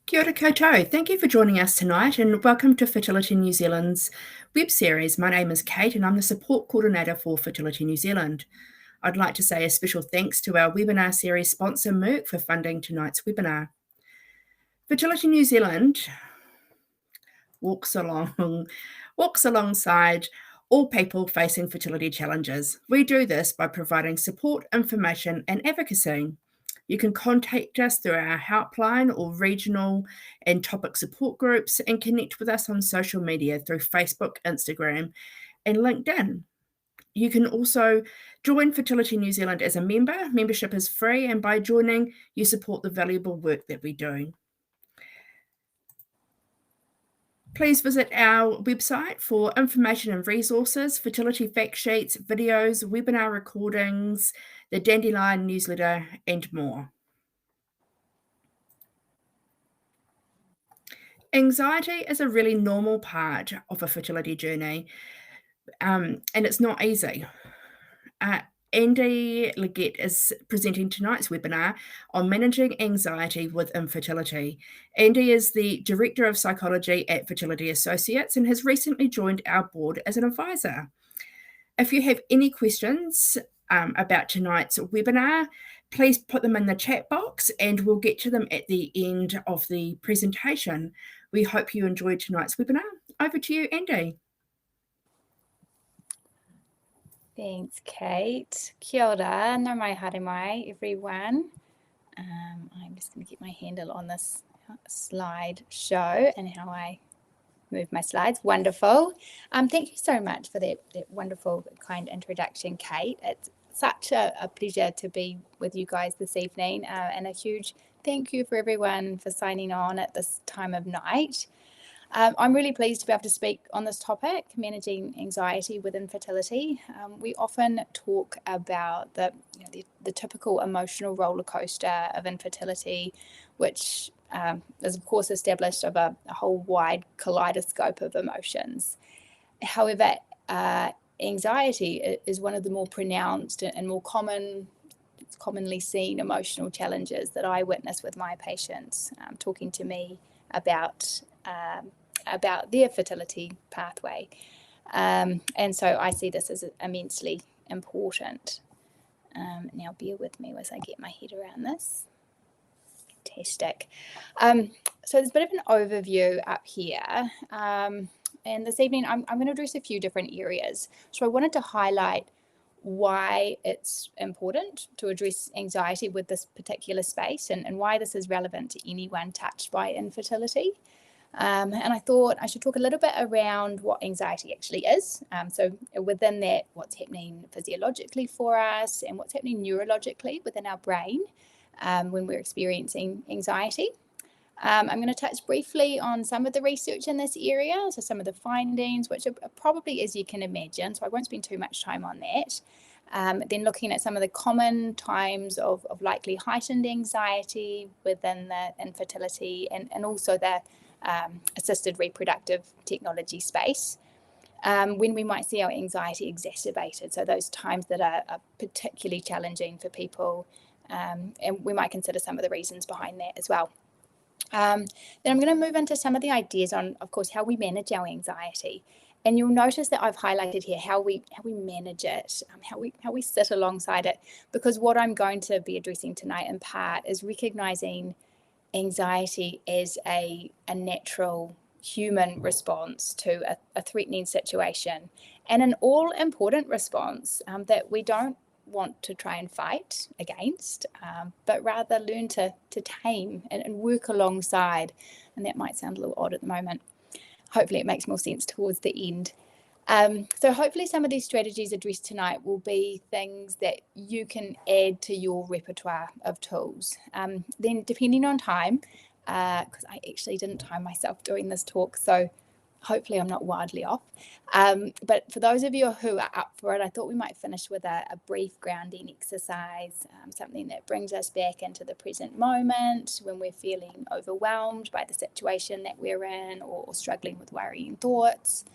Kia ora koutou. Thank you for joining us tonight and welcome to Fertility New Zealand's web series. My name is Kate and I'm the support coordinator for Fertility New Zealand. I'd like to say a special thanks to our webinar series sponsor Merck for funding tonight's webinar. Fertility New Zealand walks alongside all people facing fertility challenges. We do this by providing support, information and advocacy. You can contact us through our helpline or regional and topic support groups and connect with us on social media through Facebook, Instagram, and LinkedIn. You can also join Fertility New Zealand as a member. Membership is free, and by joining, you support the valuable work that we do. Please visit our website for information and resources, fertility fact sheets, videos, webinar recordings, the Dandelion newsletter, and more. Anxiety is a really normal part of a fertility journey, and it's not easy. Andy Leggat is presenting tonight's webinar on managing anxiety with infertility. Andy is the Director of Psychology at Fertility Associates and has recently joined our board as an advisor. If you have any questions about tonight's webinar, please put them in the chat box and we'll get to them at the end of the presentation. We hope you enjoyed tonight's webinar. Over to you, Andy. Thanks, Kate. Kia ora, nau mai haere mai, everyone. I'm just going to get my handle on this slide show and how I move my slides. Wonderful. Thank you so much for that wonderful, kind introduction, Kate. It's such a pleasure to be with you guys this evening, and a huge thank you for everyone for signing on at this time of night. I'm really pleased to be able to speak on this topic, managing anxiety with infertility. We often talk about the typical emotional roller coaster of infertility, which is of course established over a whole wide kaleidoscope of emotions. However, anxiety is one of the more pronounced and more commonly seen emotional challenges that I witness with my patients talking to me about their fertility pathway. And so I see this as immensely important. Now bear with me as I get my head around this. Fantastic. So there's a bit of an overview up here. And this evening I'm going to address a few different areas. So I wanted to highlight why it's important to address anxiety with this particular space and why this is relevant to anyone touched by infertility. And I thought I should talk a little bit around what anxiety actually is. So within that, what's happening physiologically for us and what's happening neurologically within our brain when we're experiencing anxiety. I'm going to touch briefly on some of the research in this area, so some of the findings, which are probably, as you can imagine, so I won't spend too much time on that. Then looking at some of the common times of likely heightened anxiety within the infertility and also the assisted reproductive technology space, when we might see our anxiety exacerbated, so those times that are particularly challenging for people, and we might consider some of the reasons behind that as well. Then I'm going to move into some of the ideas on, of course, how we manage our anxiety. And you'll notice that I've highlighted here how we manage it, how we sit alongside it, because what I'm going to be addressing tonight in part is recognizing anxiety as a natural human response to a threatening situation, and an all-important response that we don't want to try and fight against, but rather learn to tame and work alongside. And that might sound a little odd at the moment. Hopefully it makes more sense towards the end. So hopefully some of these strategies addressed tonight will be things that you can add to your repertoire of tools. Then depending on time, because I actually didn't time myself doing this talk, so hopefully I'm not wildly off. But for those of you who are up for it, I thought we might finish with a brief grounding exercise, something that brings us back into the present moment when we're feeling overwhelmed by the situation that we're in or struggling with worrying thoughts.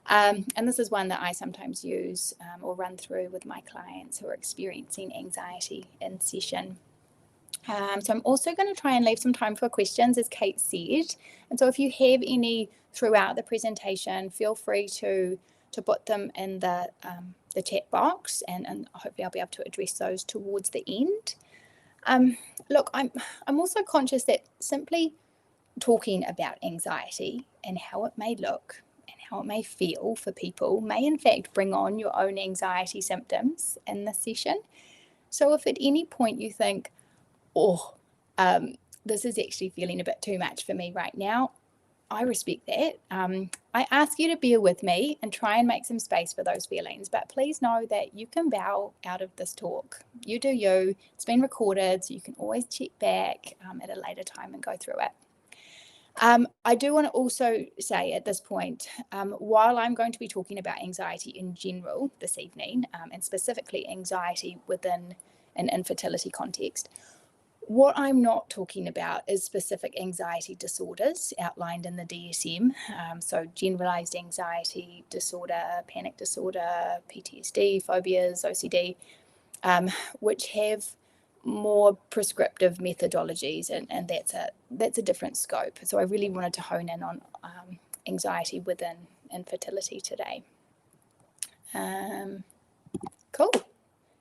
And this is one that I sometimes use or run through with my clients who are experiencing anxiety in session. So I'm also going to try and leave some time for questions, as Kate said. And so if you have any throughout the presentation, feel free to put them in the chat box, and hopefully I'll be able to address those towards the end. Look, I'm also conscious that simply talking about anxiety and how it may look and how it may feel for people may in fact bring on your own anxiety symptoms in this session. So if at any point you think, oh, this is actually feeling a bit too much for me right now, I respect that. I ask you to bear with me and try and make some space for those feelings, but please know that you can bow out of this talk. You do you. It's been recorded, so you can always check back at a later time and go through it. I do want to also say at this point, while I'm going to be talking about anxiety in general this evening, and specifically anxiety within an infertility context, what I'm not talking about is specific anxiety disorders outlined in the DSM. So generalized anxiety disorder, panic disorder, PTSD, phobias, OCD, which have more prescriptive methodologies, and that's a different scope. So I really wanted to hone in on anxiety within infertility today. Cool.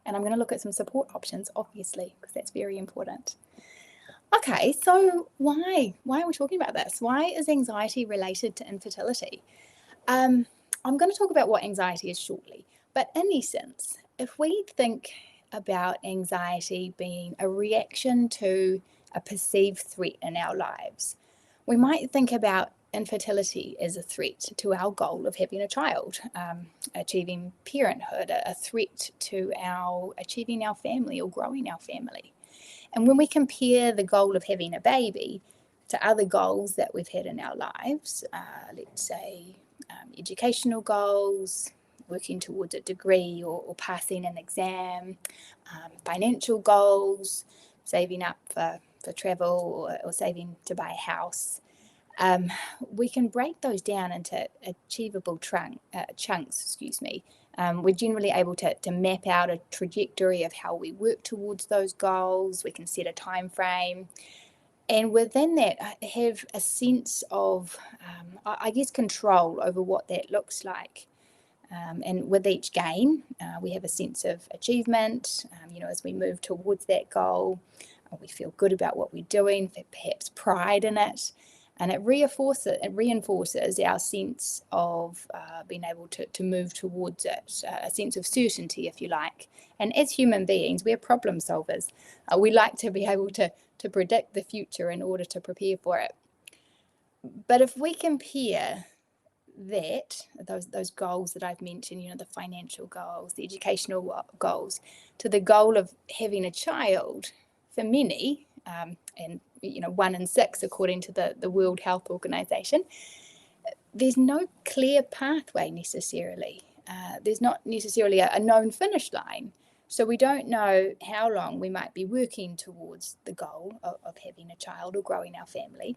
And I'm going to look at some support options, obviously, because that's very important. Okay, so why are we talking about this? Why is anxiety related to infertility? I'm going to talk about what anxiety is shortly, but in essence, if we think about anxiety being a reaction to a perceived threat in our lives, we might think about infertility as a threat to our goal of having a child, achieving parenthood, a threat to achieving our family or growing our family. And when we compare the goal of having a baby to other goals that we've had in our lives, let's say educational goals, working towards a degree or passing an exam, financial goals, saving up for travel or saving to buy a house, we can break those down into achievable chunks. We're generally able to map out a trajectory of how we work towards those goals. We can set a time frame, and within that have a sense of, control over what that looks like. And with each gain, we have a sense of achievement. As we move towards that goal, we feel good about what we're doing, perhaps pride in it. And it reinforces our sense of being able to move towards it, a sense of certainty, if you like. And as human beings, we're problem solvers. We like to be able to predict the future in order to prepare for it. But if we compare those goals that I've mentioned, the financial goals, the educational goals, to the goal of having a child, for many, and 1 in 6 according to the World Health Organization, there's no clear pathway necessarily. There's not necessarily a known finish line. So we don't know how long we might be working towards the goal of having a child or growing our family.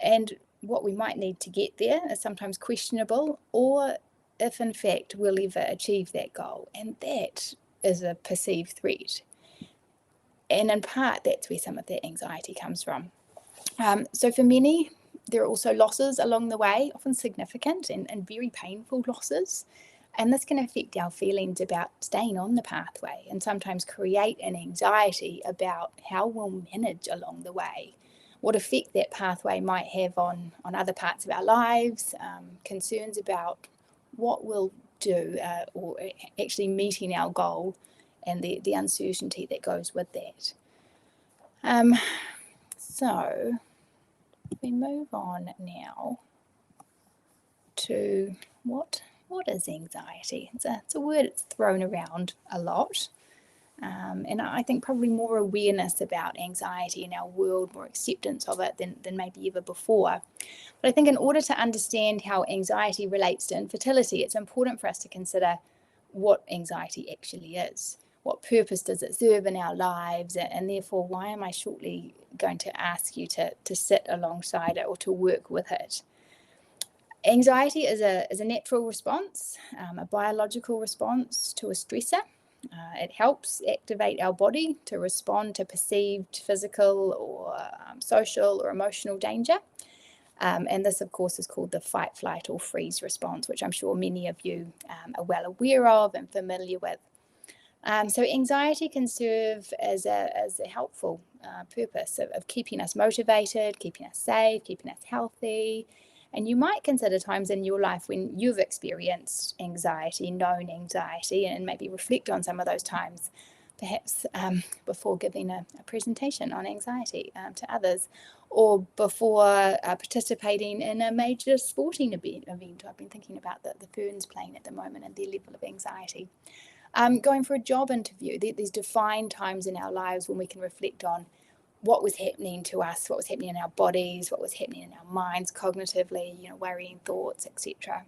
And what we might need to get there is sometimes questionable, or if in fact we'll ever achieve that goal. And that is a perceived threat. And in part, that's where some of that anxiety comes from. So for many, there are also losses along the way, often significant and very painful losses. And this can affect our feelings about staying on the pathway and sometimes create an anxiety about how we'll manage along the way, what effect that pathway might have on other parts of our lives, concerns about what we'll do or actually meeting our goal, and the uncertainty that goes with that. So we move on now to what is anxiety? It's a word that's thrown around a lot. And I think probably more awareness about anxiety in our world, more acceptance of it than maybe ever before. But I think in order to understand how anxiety relates to infertility, it's important for us to consider what anxiety actually is. What purpose does it serve in our lives? And therefore, why am I shortly going to ask you to sit alongside it or to work with it? Anxiety is a natural response, a biological response to a stressor. It helps activate our body to respond to perceived physical or social or emotional danger. And this, of course, is called the fight, flight, or freeze response, which I'm sure many of you are well aware of and familiar with. So anxiety can serve as a helpful purpose of keeping us motivated, keeping us safe, keeping us healthy. And you might consider times in your life when you've experienced anxiety, known anxiety, and maybe reflect on some of those times, perhaps before giving a presentation on anxiety to others, or before participating in a major sporting event. I've been thinking about the Ferns playing at the moment and their level of anxiety. Going for a job interview, these defined times in our lives when we can reflect on what was happening to us, what was happening in our bodies, what was happening in our minds cognitively, worrying thoughts, etc.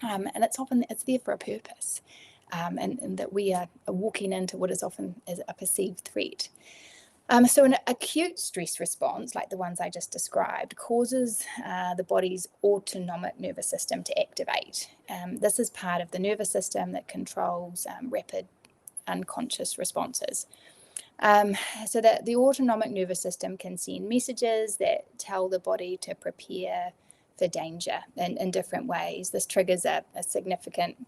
And it's there for a purpose, and that we are walking into what is often as a perceived threat. So an acute stress response, like the ones I just described, causes the body's autonomic nervous system to activate. This is part of the nervous system that controls rapid unconscious responses. So that the autonomic nervous system can send messages that tell the body to prepare for danger in different ways. This triggers a significant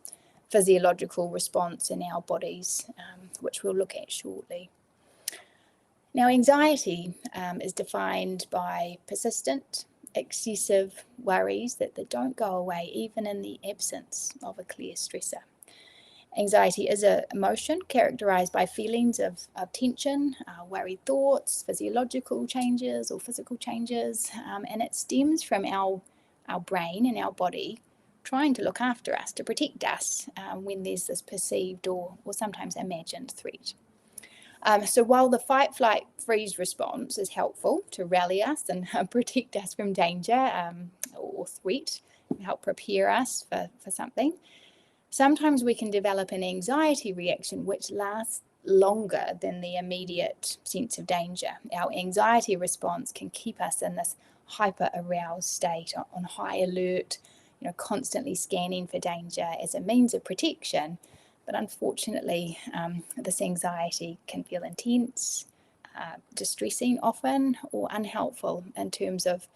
physiological response in our bodies, which we'll look at shortly. Now, anxiety is defined by persistent, excessive worries that don't go away even in the absence of a clear stressor. Anxiety is an emotion characterized by feelings of tension, worried thoughts, physiological changes or physical changes, and it stems from our brain and our body trying to look after us, to protect us when there's this perceived or sometimes imagined threat. So while the fight, flight, freeze response is helpful to rally us and protect us from danger or threat, help prepare us for something, sometimes we can develop an anxiety reaction which lasts longer than the immediate sense of danger. Our anxiety response can keep us in this hyper-aroused state, on high alert, constantly scanning for danger as a means of protection. But unfortunately, this anxiety can feel intense, distressing often, or unhelpful in terms of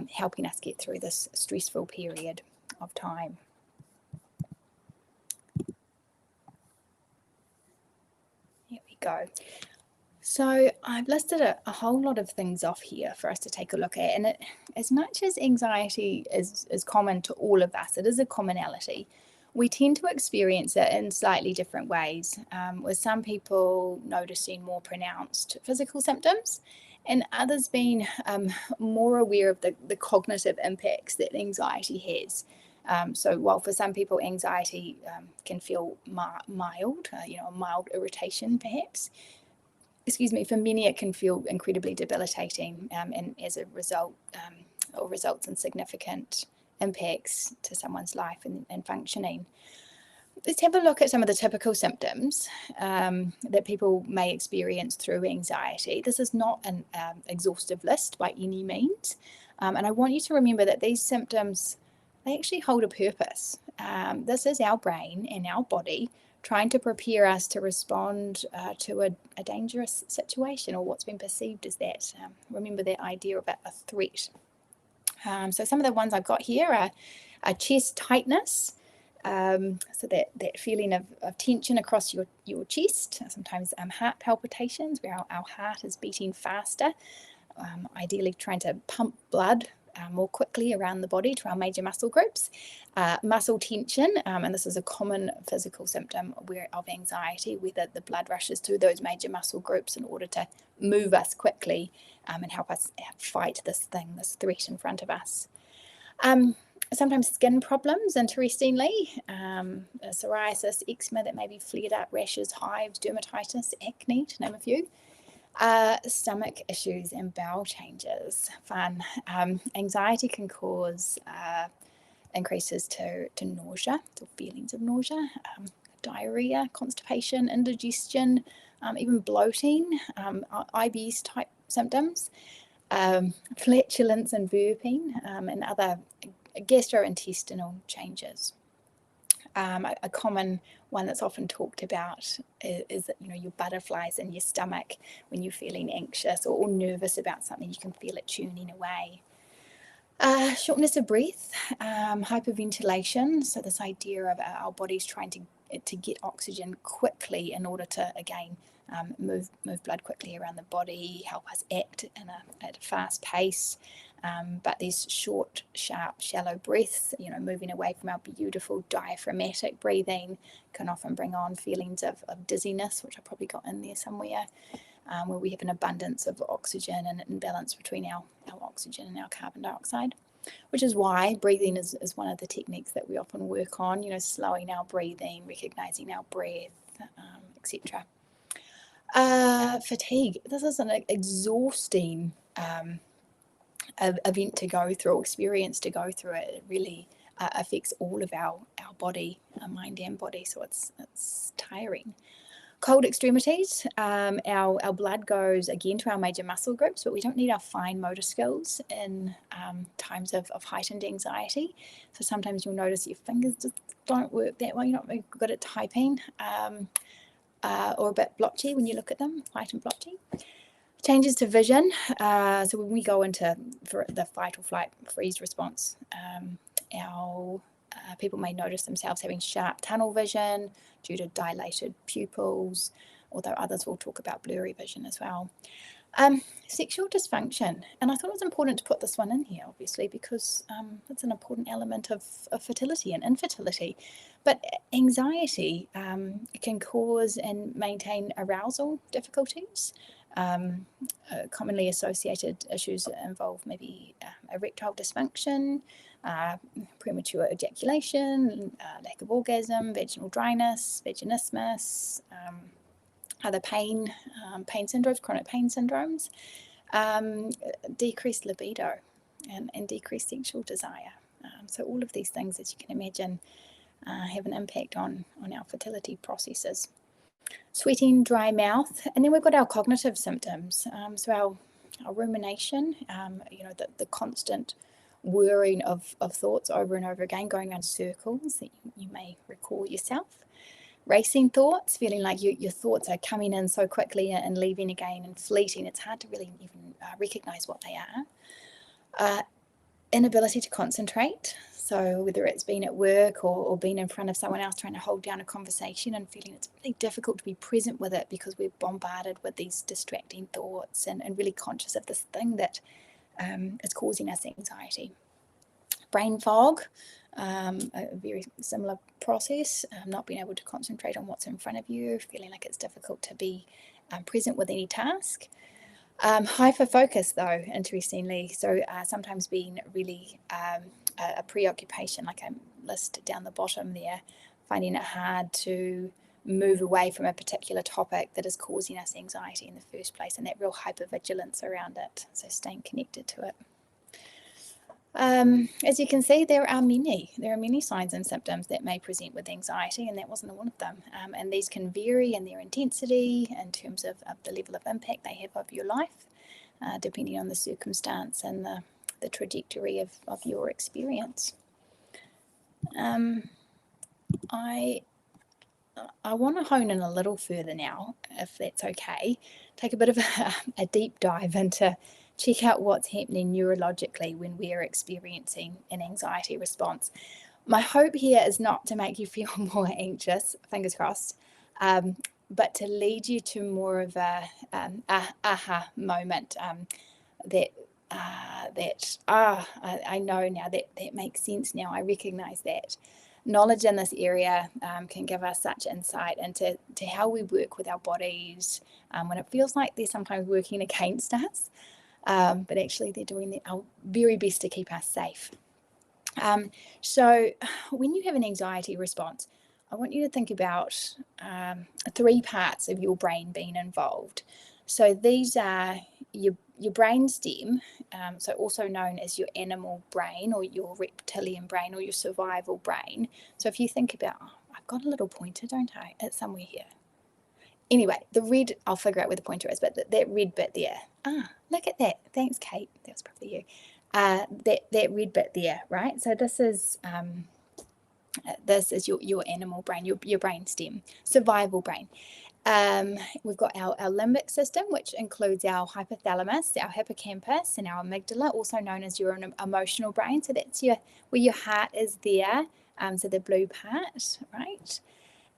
helping us get through this stressful period of time. Here we go. So I've listed a whole lot of things off here for us to take a look at. And as much as anxiety is common to all of us, it is a commonality. We tend to experience it in slightly different ways, with some people noticing more pronounced physical symptoms and others being more aware of the cognitive impacts that anxiety has. So while for some people anxiety can feel mild, a mild irritation perhaps, for many it can feel incredibly debilitating, and as a result or results in significant impacts to someone's life and functioning. Let's have a look at some of the typical symptoms that people may experience through anxiety. This is not an exhaustive list by any means, and I want you to remember that these symptoms, they actually hold a purpose. This is our brain and our body trying to prepare us to respond to a dangerous situation or what's been perceived as that. Remember that idea of a threat. So some of the ones I've got here are chest tightness, so that feeling of tension across your chest, sometimes heart palpitations where our heart is beating faster, ideally trying to pump blood more quickly around the body to our major muscle groups. Muscle tension, and this is a common physical symptom of anxiety, where the blood rushes through those major muscle groups in order to move us quickly and help us fight this threat in front of us. Sometimes skin problems, interestingly, psoriasis, eczema that may be flared up, rashes, hives, dermatitis, acne, to name a few. Stomach issues and bowel changes. Fun. Anxiety can cause increases to nausea, to feelings of nausea, diarrhea, constipation, indigestion, even bloating, IBS type symptoms, flatulence and burping, and other gastrointestinal changes. A common one that's often talked about is that, your butterflies in your stomach when you're feeling anxious or nervous about something. You can feel it churning away. Shortness of breath, hyperventilation. So this idea of our bodies trying to get oxygen quickly in order to, again, move blood quickly around the body, help us act at a fast pace. But these short, sharp, shallow breaths, moving away from our beautiful diaphragmatic breathing, can often bring on feelings of dizziness, which I probably got in there somewhere, where we have an abundance of oxygen and an imbalance between our oxygen and our carbon dioxide, which is why breathing is one of the techniques that we often work on, slowing our breathing, recognizing our breath, etc. Fatigue. This is an exhausting event to go through, experience to go through. It really affects all of our body, mind and body, so it's tiring. Cold extremities, our blood goes again to our major muscle groups, but we don't need our fine motor skills in times of heightened anxiety. So sometimes you'll notice your fingers just don't work that well, you're not very good at typing, or a bit blotchy when you look at them, white and blotchy. Changes to vision. So when we go for the fight or flight freeze response, our people may notice themselves having sharp tunnel vision due to dilated pupils, although others will talk about blurry vision as well. Sexual dysfunction, and I thought it was important to put this one in here, obviously, because it's an important element of fertility and infertility. But anxiety can cause and maintain arousal difficulties. Commonly associated issues involve maybe erectile dysfunction, premature ejaculation, lack of orgasm, vaginal dryness, vaginismus, other pain syndromes, chronic pain syndromes, decreased libido, and decreased sexual desire. So all of these things, as you can imagine, have an impact on our fertility processes. Sweating, dry mouth, and then we've got our cognitive symptoms. So our rumination, the constant whirring of thoughts over and over again, going around circles that you may recall yourself. Racing thoughts, feeling like your thoughts are coming in so quickly and leaving again and fleeting. It's hard to really even recognize what they are. Inability to concentrate. So whether it's been at work or being in front of someone else trying to hold down a conversation and feeling it's really difficult to be present with it because we're bombarded with these distracting thoughts and really conscious of this thing that is causing us anxiety. Brain fog, a very similar process, not being able to concentrate on what's in front of you, feeling like it's difficult to be present with any task. Hyper-focus, though, interestingly, so sometimes being really a preoccupation, like I list down the bottom there, finding it hard to move away from a particular topic that is causing us anxiety in the first place, and that real hypervigilance around it, so staying connected to it. As you can see, there are many signs and symptoms that may present with anxiety, and that wasn't one of them. And these can vary in their intensity in terms of the level of impact they have over your life, depending on the circumstance and the trajectory of your experience. I want to hone in a little further now, if that's okay, take a bit of a deep dive into check out what's happening neurologically when we're experiencing an anxiety response. My hope here is not to make you feel more anxious, fingers crossed, but to lead you to more of a aha moment I know now, that makes sense now. I recognize that. Knowledge in this area can give us such insight into how we work with our bodies when it feels like they're sometimes working against us. But actually they're doing our very best to keep us safe. So when you have an anxiety response, I want you to think about 3 parts of your brain being involved. So these are your brain stem, so also known as your animal brain or your reptilian brain or your survival brain. So if you think about, I've got a little pointer, don't I? It's somewhere here. Anyway, the red, I'll figure out where the pointer is, but that red bit there. Look at that. Thanks, Kate. That was probably you. That red bit there, right? So this is This is your animal brain, your brain stem, survival brain. We've got our limbic system, which includes our hypothalamus, our hippocampus, and our amygdala, also known as your emotional brain. So that's where your heart is there. So the blue part, right?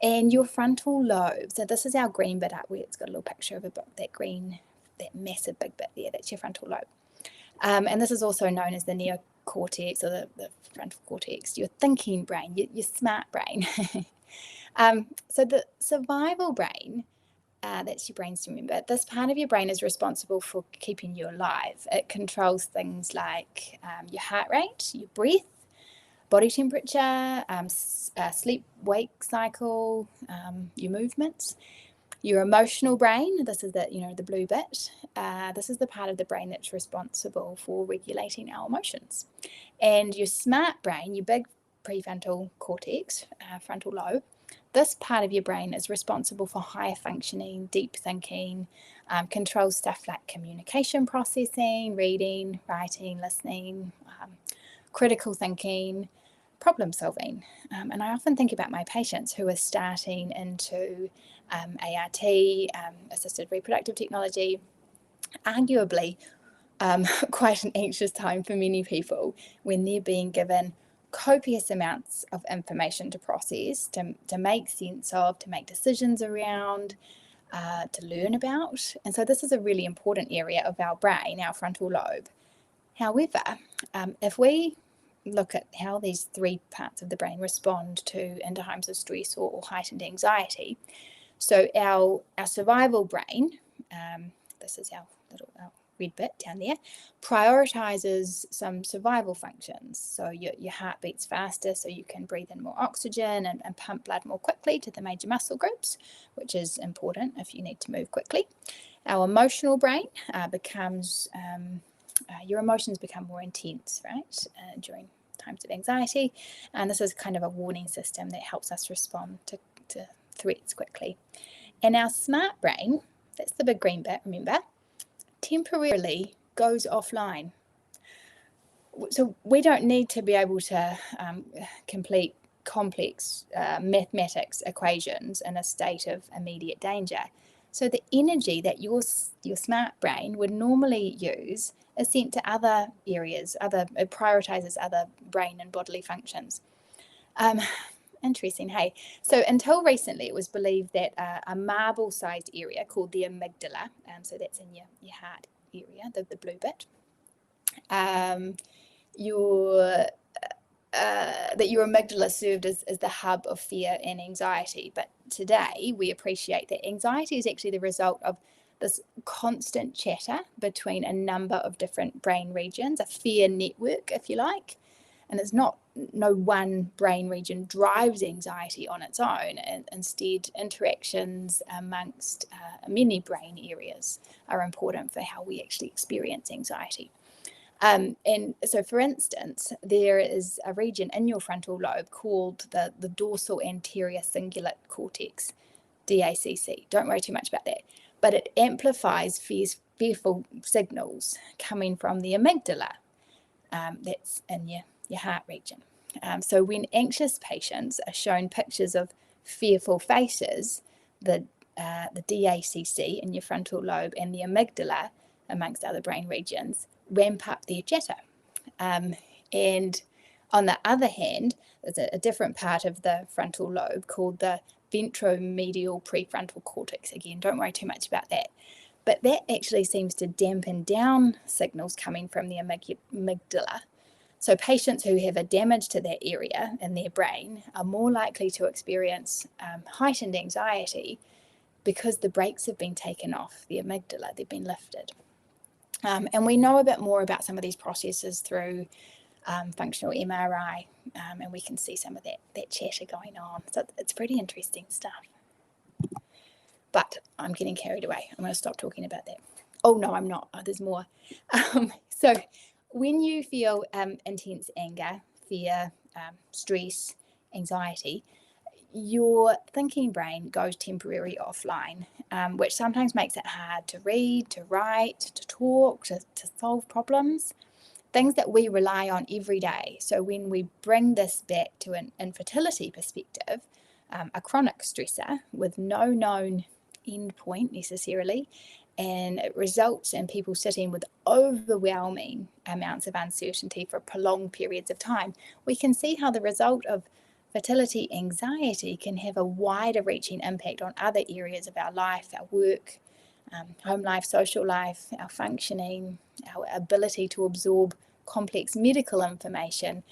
And your frontal lobe. So this is our green bit up where it's got a little picture of a book, that massive big bit there, that's your frontal lobe. And this is also known as the neocortex, or the frontal cortex, your thinking brain, your smart brain. So the survival brain, that's your brain stem, remember. This part of your brain is responsible for keeping you alive. It controls things like your heart rate, your breath, body temperature, sleep-wake cycle, your movements. Your emotional brain, this is the blue bit. This is the part of the brain that's responsible for regulating our emotions. And your smart brain, your big prefrontal cortex, frontal lobe, this part of your brain is responsible for higher functioning, deep thinking, controls stuff like communication processing, reading, writing, listening, critical thinking, problem solving. And I often think about my patients who are starting into ART, assisted reproductive technology, arguably quite an anxious time for many people when they're being given copious amounts of information to process, to make sense of, to make decisions around, to learn about. And so this is a really important area of our brain, our frontal lobe. However, if we look at how these three parts of the brain respond in times of stress or heightened anxiety. So our survival brain, this is our little red bit down there, prioritizes some survival functions. So your heart beats faster, so you can breathe in more oxygen and pump blood more quickly to the major muscle groups, which is important if you need to move quickly. Our emotional brain your emotions become more intense, right, during times of anxiety. And this is kind of a warning system that helps us respond to threats quickly. And our smart brain, that's the big green bit, remember, temporarily goes offline. So we don't need to be able to complete complex mathematics equations in a state of immediate danger. So the energy that your smart brain would normally use is sent to other areas, it prioritizes other brain and bodily functions. Interesting, hey? So until recently, it was believed that a marble-sized area called the amygdala, so that's in your heart area, the blue bit, that your amygdala served as the hub of fear and anxiety. But today, we appreciate that anxiety is actually the result of this constant chatter between a number of different brain regions, a fear network, if you like. And it's no one brain region drives anxiety on its own, and instead interactions amongst many brain areas are important for how we actually experience anxiety. And so, for instance, there is a region in your frontal lobe called the dorsal anterior cingulate cortex, DACC. Don't worry too much about that. But it amplifies fearful signals coming from the amygdala, that's in your heart region. So when anxious patients are shown pictures of fearful faces, the DACC in your frontal lobe and the amygdala, amongst other brain regions, ramp up their chatter. And on the other hand, there's a different part of the frontal lobe called the ventromedial prefrontal cortex. Again, don't worry too much about that. But that actually seems to dampen down signals coming from the amygdala. So patients who have a damage to that area in their brain are more likely to experience heightened anxiety because the brakes have been taken off the amygdala, they've been lifted. And we know a bit more about some of these processes through functional MRI, and we can see some of that chatter going on. So it's pretty interesting stuff. But I'm getting carried away. I'm going to stop talking about that. Oh, no, I'm not. Oh, there's more. So when you feel intense anger, fear, stress, anxiety, your thinking brain goes temporarily offline, which sometimes makes it hard to read, to write, to talk, to solve problems. things that we rely on every day. So when we bring this back to an infertility perspective, a chronic stressor with no known endpoint necessarily, and it results in people sitting with overwhelming amounts of uncertainty for prolonged periods of time, we can see how the result of fertility anxiety can have a wider reaching impact on other areas of our life, our work, home life, social life, our functioning, our ability to absorb complex medical information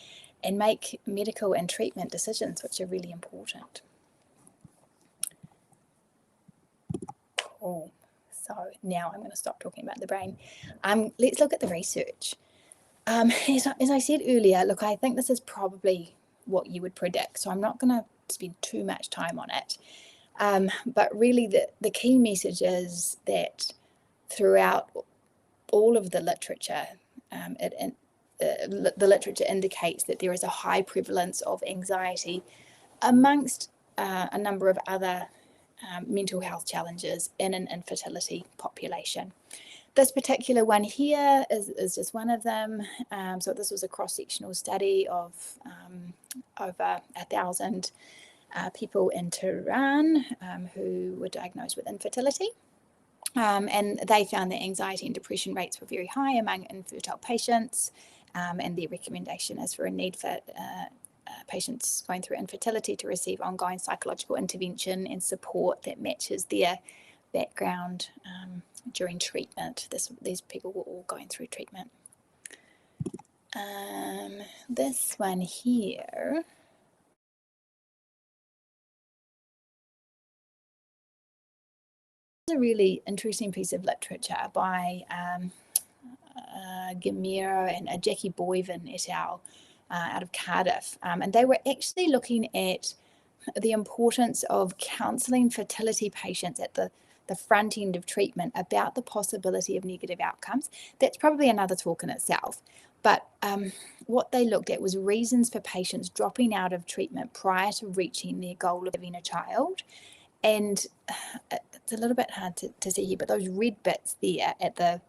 and make medical and treatment decisions, which are really important. Cool. So now I'm going to stop talking about the brain. Let's look at the research. As I said earlier, look, I think this is probably what you would predict, so I'm not going to spend too much time on it. But really the key message is that throughout all of the literature, the literature indicates that there is a high prevalence of anxiety amongst a number of other mental health challenges in an infertility population. This particular one here is just one of them. So this was a cross-sectional study of over 1,000 people in Tehran who were diagnosed with infertility. And they found that anxiety and depression rates were very high among infertile patients, and their recommendation is for a need for patients going through infertility to receive ongoing psychological intervention and support that matches their background during treatment. These people were all going through treatment. This one here is a really interesting piece of literature by Gamera and Jackie Boyven et al. Out of Cardiff. And they were actually looking at the importance of counselling fertility patients at the front end of treatment about the possibility of negative outcomes. That's probably another talk in itself. But what they looked at was reasons for patients dropping out of treatment prior to reaching their goal of having a child. And it's a little bit hard to see here, but those red bits there at the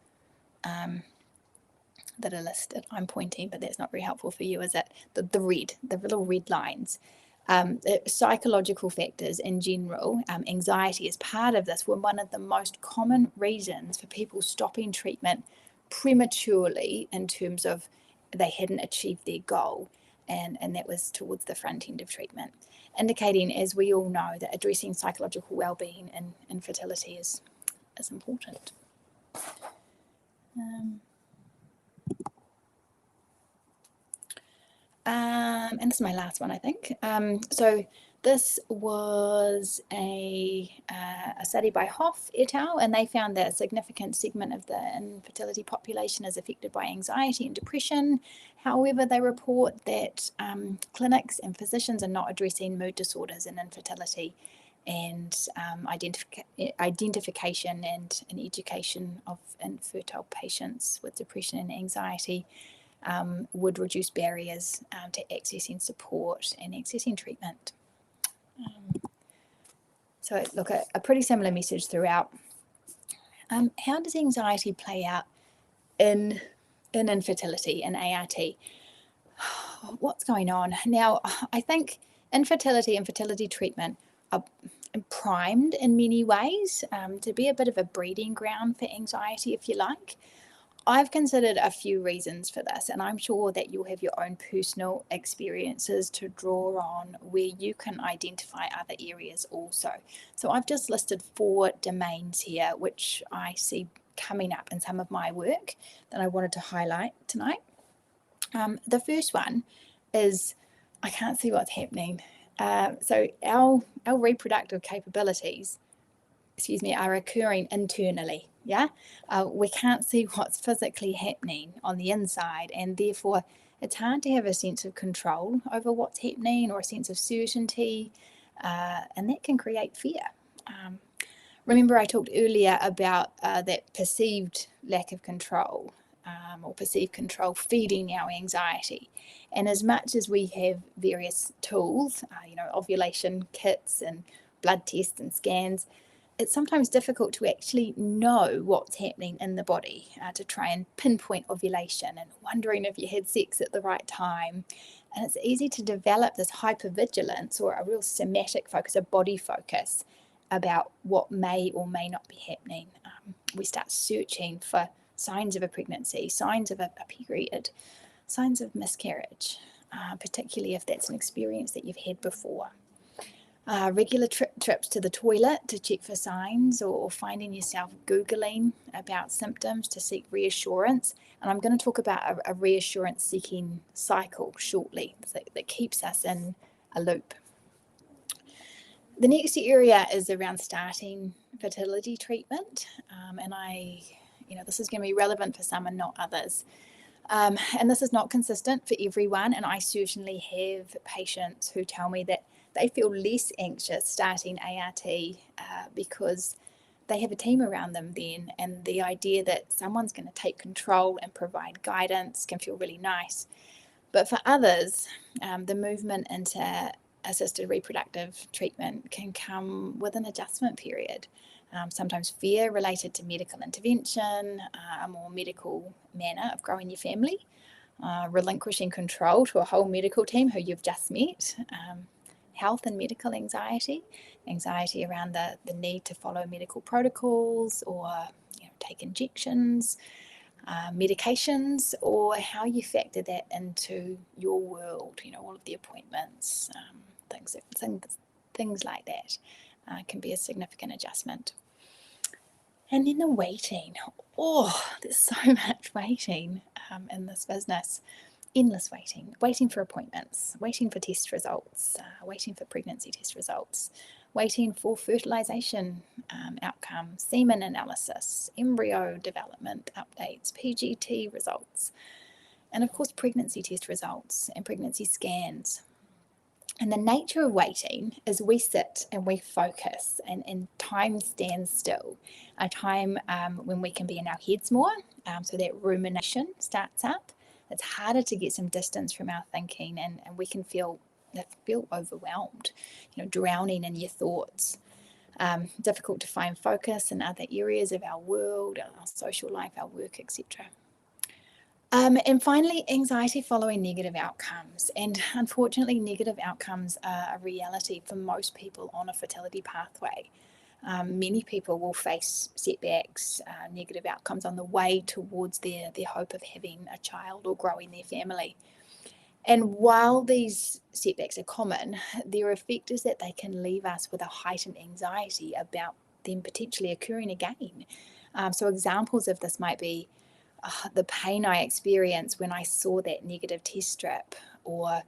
that are listed, I'm pointing, but that's not very helpful for you, is it? The little red lines. Psychological factors in general, anxiety is part of this, were one of the most common reasons for people stopping treatment prematurely in terms of they hadn't achieved their goal, and that was towards the front end of treatment, indicating, as we all know, that addressing psychological well-being in infertility is important. And this is my last one, I think. So this was a study by Hoff et al., and they found that a significant segment of the infertility population is affected by anxiety and depression. However, they report that clinics and physicians are not addressing mood disorders in infertility, and identification and education of infertile patients with depression and anxiety would reduce barriers to accessing support and accessing treatment. So look, a pretty similar message throughout. How does anxiety play out in infertility and ART? What's going on? Now, I think infertility and fertility treatment are primed in many ways to be a bit of a breeding ground for anxiety, if you like. I've considered a few reasons for this, and I'm sure that you'll have your own personal experiences to draw on where you can identify other areas also. So I've just listed 4 domains here, which I see coming up in some of my work that I wanted to highlight tonight. The first one is, I can't see what's happening. So our reproductive capabilities, are occurring internally. We can't see what's physically happening on the inside, and therefore it's hard to have a sense of control over what's happening or a sense of certainty, and that can create fear. Remember I talked earlier about that perceived lack of control or perceived control feeding our anxiety, and as much as we have various tools, ovulation kits and blood tests and scans, it's sometimes difficult to actually know what's happening in the body, to try and pinpoint ovulation and wondering if you had sex at the right time. And it's easy to develop this hypervigilance or a real somatic focus, a body focus about what may or may not be happening. We start searching for signs of a pregnancy, signs of a period, signs of miscarriage, particularly if that's an experience that you've had before. Regular trips to the toilet to check for signs, or finding yourself Googling about symptoms to seek reassurance. And I'm going to talk about a reassurance seeking cycle shortly that keeps us in a loop. The next area is around starting fertility treatment. And this is going to be relevant for some and not others. And this is not consistent for everyone. And I certainly have patients who tell me that they feel less anxious starting ART because they have a team around them then, and the idea that someone's going to take control and provide guidance can feel really nice. But for others, the movement into assisted reproductive treatment can come with an adjustment period. Sometimes fear related to medical intervention, a more medical manner of growing your family, relinquishing control to a whole medical team who you've just met, health and medical anxiety around the need to follow medical protocols or take injections, medications, or how you factor that into your world, all of the appointments, things like that can be a significant adjustment. And then the waiting. There's so much waiting in this business. Endless waiting for appointments, waiting for test results, waiting for pregnancy test results, waiting for fertilization outcomes, semen analysis, embryo development updates, PGT results, and of course pregnancy test results and pregnancy scans. And the nature of waiting is we sit and we focus, and time stands still, a time when we can be in our heads more, so that rumination starts up. It's harder to get some distance from our thinking, and we can feel overwhelmed, drowning in your thoughts. Difficult to find focus in other areas of our world, our social life, our work, etc. And finally, anxiety following negative outcomes. And unfortunately, negative outcomes are a reality for most people on a fertility pathway. Many people will face setbacks, negative outcomes on the way towards their hope of having a child or growing their family. And while these setbacks are common, their effect is that they can leave us with a heightened anxiety about them potentially occurring again. So examples of this might be the pain I experienced when I saw that negative test strip, or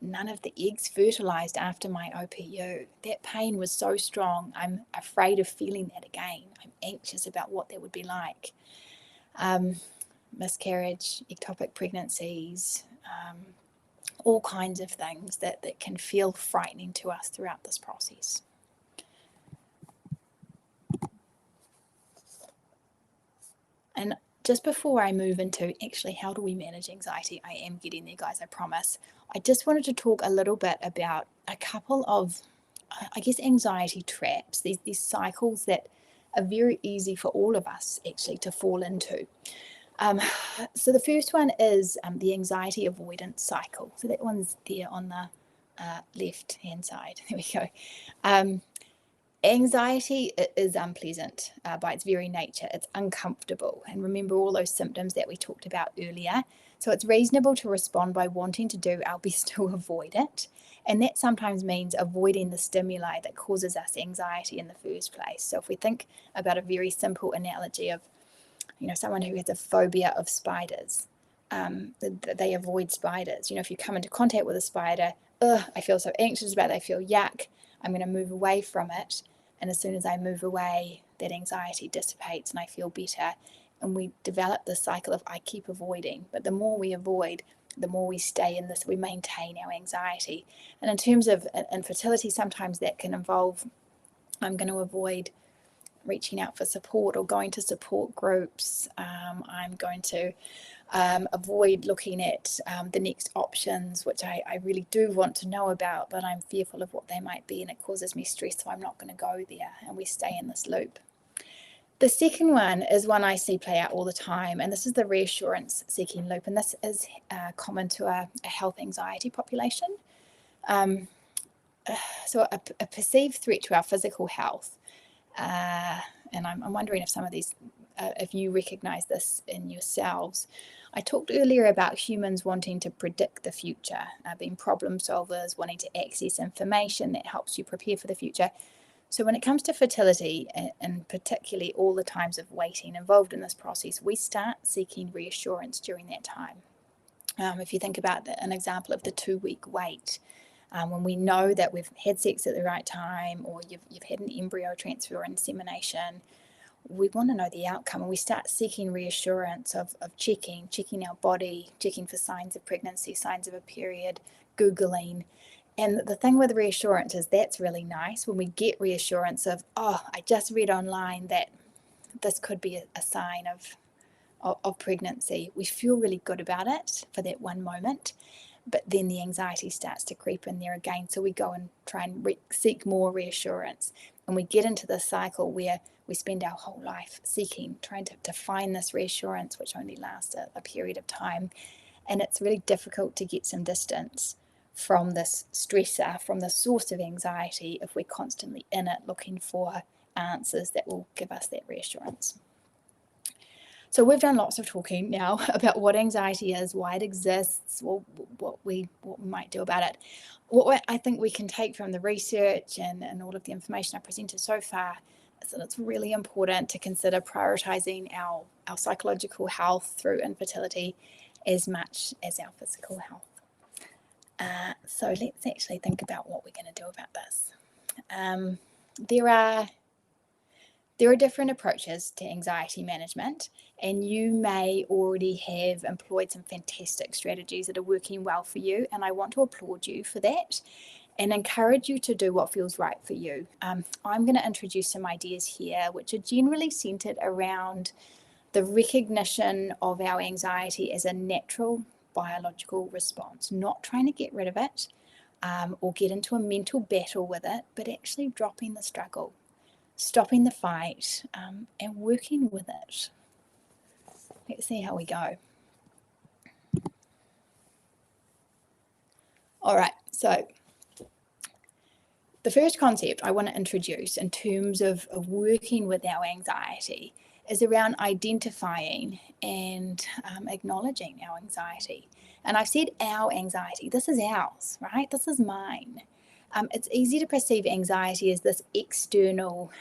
none of the eggs fertilized after my OPU. That pain was so strong, I'm afraid of feeling that again. I'm anxious about what that would be like. Miscarriage, ectopic pregnancies, all kinds of things that can feel frightening to us throughout this process. And just before I move into actually how do we manage anxiety, I am getting there, guys, I promise. I just wanted to talk a little bit about a couple of, anxiety traps, these cycles that are very easy for all of us actually to fall into. So the first one is the anxiety avoidance cycle. So that one's there on the left-hand side. There we go. Anxiety is unpleasant by its very nature. It's uncomfortable. And remember all those symptoms that we talked about earlier. So it's reasonable to respond by wanting to do our best to avoid it. And that sometimes means avoiding the stimuli that causes us anxiety in the first place. So if we think about a very simple analogy of, someone who has a phobia of spiders, they avoid spiders. If you come into contact with a spider, I feel so anxious about it, I feel yuck, I'm going to move away from it. And as soon as I move away, that anxiety dissipates and I feel better. And we develop this cycle of I keep avoiding. But the more we avoid, the more we stay in this, we maintain our anxiety. And in terms of infertility, sometimes that can involve, I'm going to avoid reaching out for support or going to support groups. I'm going to avoid looking at the next options, which I really do want to know about, but I'm fearful of what they might be, and it causes me stress, so I'm not going to go there, and we stay in this loop. The second one is one I see play out all the time, and this is the reassurance seeking loop, and this is common to a health anxiety population. So a perceived threat to our physical health, and I'm wondering if some of these, if you recognize this in yourselves. I talked earlier about humans wanting to predict the future, being problem solvers, wanting to access information that helps you prepare for the future. So when it comes to fertility, and particularly all the times of waiting involved in this process, we start seeking reassurance during that time. If you think about an example of the 2-week wait, when we know that we've had sex at the right time, or you've had an embryo transfer or insemination, we want to know the outcome, and we start seeking reassurance of checking our body, checking for signs of pregnancy, signs of a period, Googling. And the thing with reassurance is that's really nice when we get reassurance of, oh, I just read online that this could be a sign of pregnancy. We feel really good about it for that one moment, but then the anxiety starts to creep in there again. So we go and try and seek more reassurance, and we get into this cycle where we spend our whole life seeking, trying to find this reassurance, which only lasts a period of time. And it's really difficult to get some distance from this stressor, from the source of anxiety, if we're constantly in it looking for answers that will give us that reassurance. So we've done lots of talking now about what anxiety is, why it exists, what we might do about it. What I think we can take from the research and all of the information I presented so far is that it's really important to consider prioritizing our psychological health through infertility as much as our physical health. So let's actually think about what we're going to do about this. There are different approaches to anxiety management, and you may already have employed some fantastic strategies that are working well for you, and I want to applaud you for that and encourage you to do what feels right for you. I'm going to introduce some ideas here which are generally centered around the recognition of our anxiety as a natural biological response, not trying to get rid of it or get into a mental battle with it, but actually dropping the struggle, stopping the fight, and working with it. Let's see how we go. All right, so the first concept I want to introduce in terms of working with our anxiety is around identifying and acknowledging our anxiety. And I've said our anxiety, this is ours, right? This is mine. It's easy to perceive anxiety as this external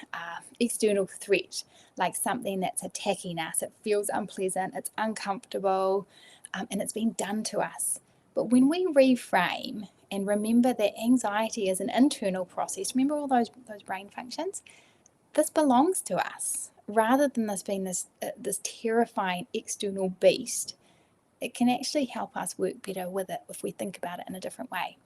threat, like something that's attacking us. It feels unpleasant, it's uncomfortable, and it's been done to us. But when we reframe and remember that anxiety is an internal process, remember all those brain functions? This belongs to us. Rather than this being this terrifying external beast, it can actually help us work better with it if we think about it in a different way.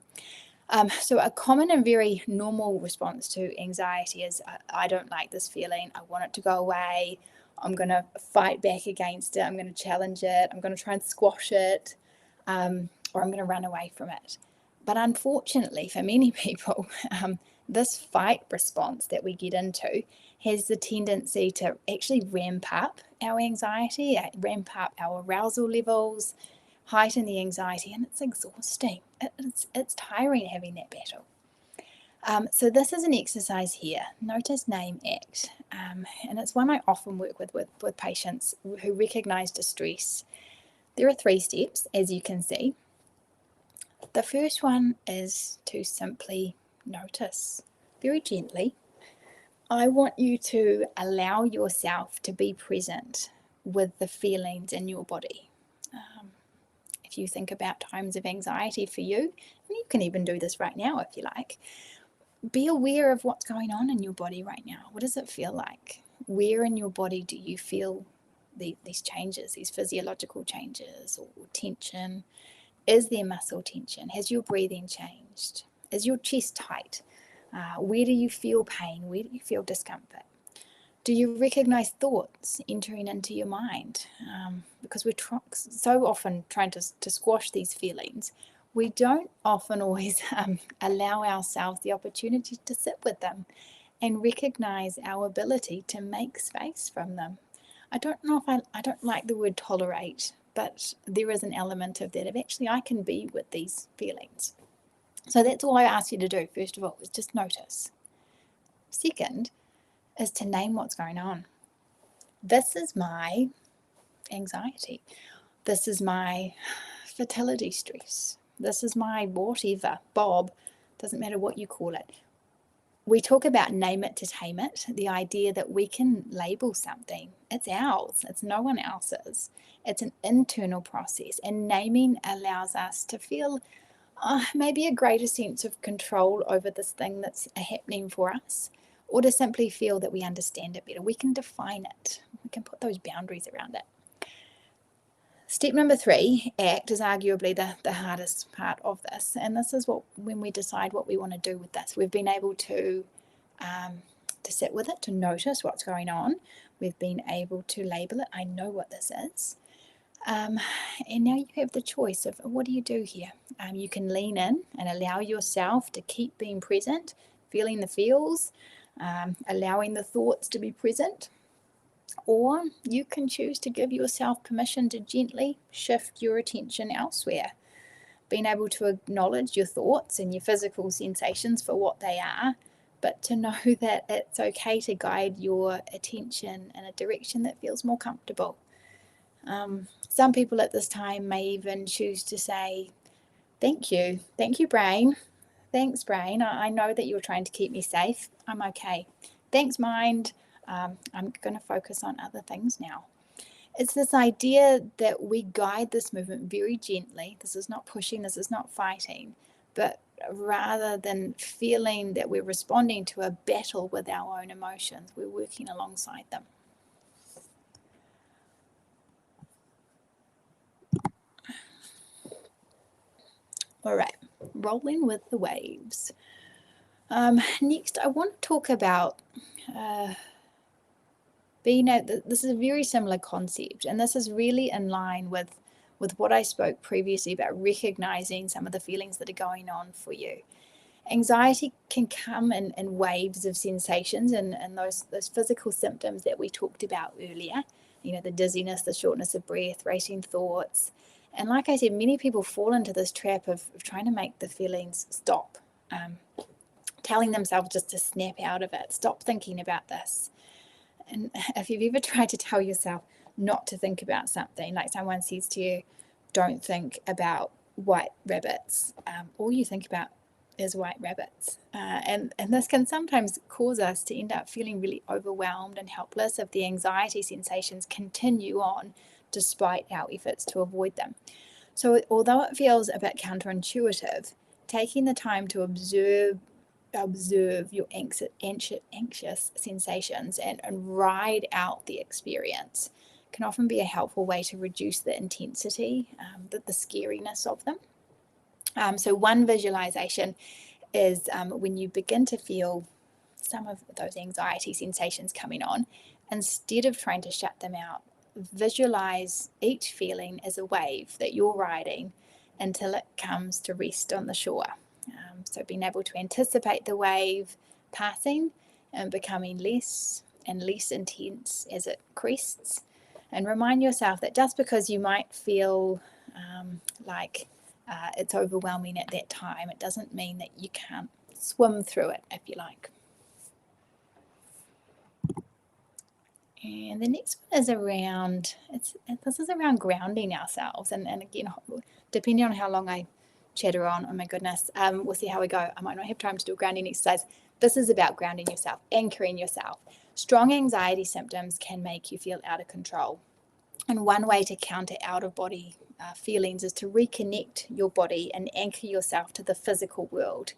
So a common and very normal response to anxiety is, I don't like this feeling, I want it to go away, I'm going to fight back against it, I'm going to challenge it, I'm going to try and squash it, or I'm going to run away from it. But unfortunately for many people, this fight response that we get into has the tendency to actually ramp up our anxiety, ramp up our arousal levels, heighten the anxiety, and it's exhausting. It's tiring having that battle. So this is an exercise here. Notice, name, act. And it's one I often work with patients who recognize distress. There are 3 steps, as you can see. The first one is to simply notice, very gently. I want you to allow yourself to be present with the feelings in your body. If you think about times of anxiety for you, and you can even do this right now if you like, be aware of what's going on in your body right now. What does it feel like? Where in your body do you feel these changes, these physiological changes or tension? Is there muscle tension? Has your breathing changed? Is your chest tight? Where do you feel pain? Where do you feel discomfort? Do you recognize thoughts entering into your mind? Because we're so often trying to squash these feelings, we don't often always allow ourselves the opportunity to sit with them and recognize our ability to make space from them. I don't know if I don't like the word tolerate, but there is an element of that, of actually I can be with these feelings. So that's all I ask you to do, first of all, is just notice. Second is to name what's going on. This is my anxiety. This is my fertility stress. This is my whatever, Bob, doesn't matter what you call it. We talk about name it to tame it, the idea that we can label something. It's ours, it's no one else's. It's an internal process, and naming allows us to feel maybe a greater sense of control over this thing that's happening for us, or to simply feel that we understand it better. We can define it. We can put those boundaries around it. Step number 3, act, is arguably the hardest part of this. And this is when we decide what we want to do with this. We've been able to sit with it, to notice what's going on. We've been able to label it. I know what this is. And now you have the choice of what do you do here? You can lean in and allow yourself to keep being present, feeling the feels, allowing the thoughts to be present. Or you can choose to give yourself permission to gently shift your attention elsewhere. Being able to acknowledge your thoughts and your physical sensations for what they are, but to know that it's okay to guide your attention in a direction that feels more comfortable. Some people at this time may even choose to say, thank you brain. Thanks brain, I know that you're trying to keep me safe. I'm okay. Thanks mind. I'm going to focus on other things now. It's this idea that we guide this movement very gently. This is not pushing, this is not fighting, but rather than feeling that we're responding to a battle with our own emotions, we're working alongside them. All right, rolling with the waves. Next, I want to talk about this is a very similar concept, and this is really in line with what I spoke previously about recognizing some of the feelings that are going on for you. Anxiety can come in waves of sensations and those physical symptoms that we talked about earlier, the dizziness, the shortness of breath, racing thoughts. And like I said, many people fall into this trap of trying to make the feelings stop, telling themselves just to snap out of it, stop thinking about this. And if you've ever tried to tell yourself not to think about something, like someone says to you, don't think about white rabbits, all you think about is white rabbits. And this can sometimes cause us to end up feeling really overwhelmed and helpless if the anxiety sensations continue on despite our efforts to avoid them. So although it feels a bit counterintuitive, taking the time to observe your anxious sensations and ride out the experience can often be a helpful way to reduce the intensity, the scariness of them. So one visualization is when you begin to feel some of those anxiety sensations coming on, instead of trying to shut them out, visualize each feeling as a wave that you're riding until it comes to rest on the shore. So being able to anticipate the wave passing and becoming less and less intense as it crests, and remind yourself that just because you might feel like it's overwhelming at that time, it doesn't mean that you can't swim through it, if you like. And the next one is around, this is around grounding ourselves. And again, depending on how long I chatter on, oh my goodness, we'll see how we go. I might not have time to do a grounding exercise. This is about grounding yourself, anchoring yourself. Strong anxiety symptoms can make you feel out of control. And one way to counter out-of-body feelings is to reconnect your body and anchor yourself to the physical world.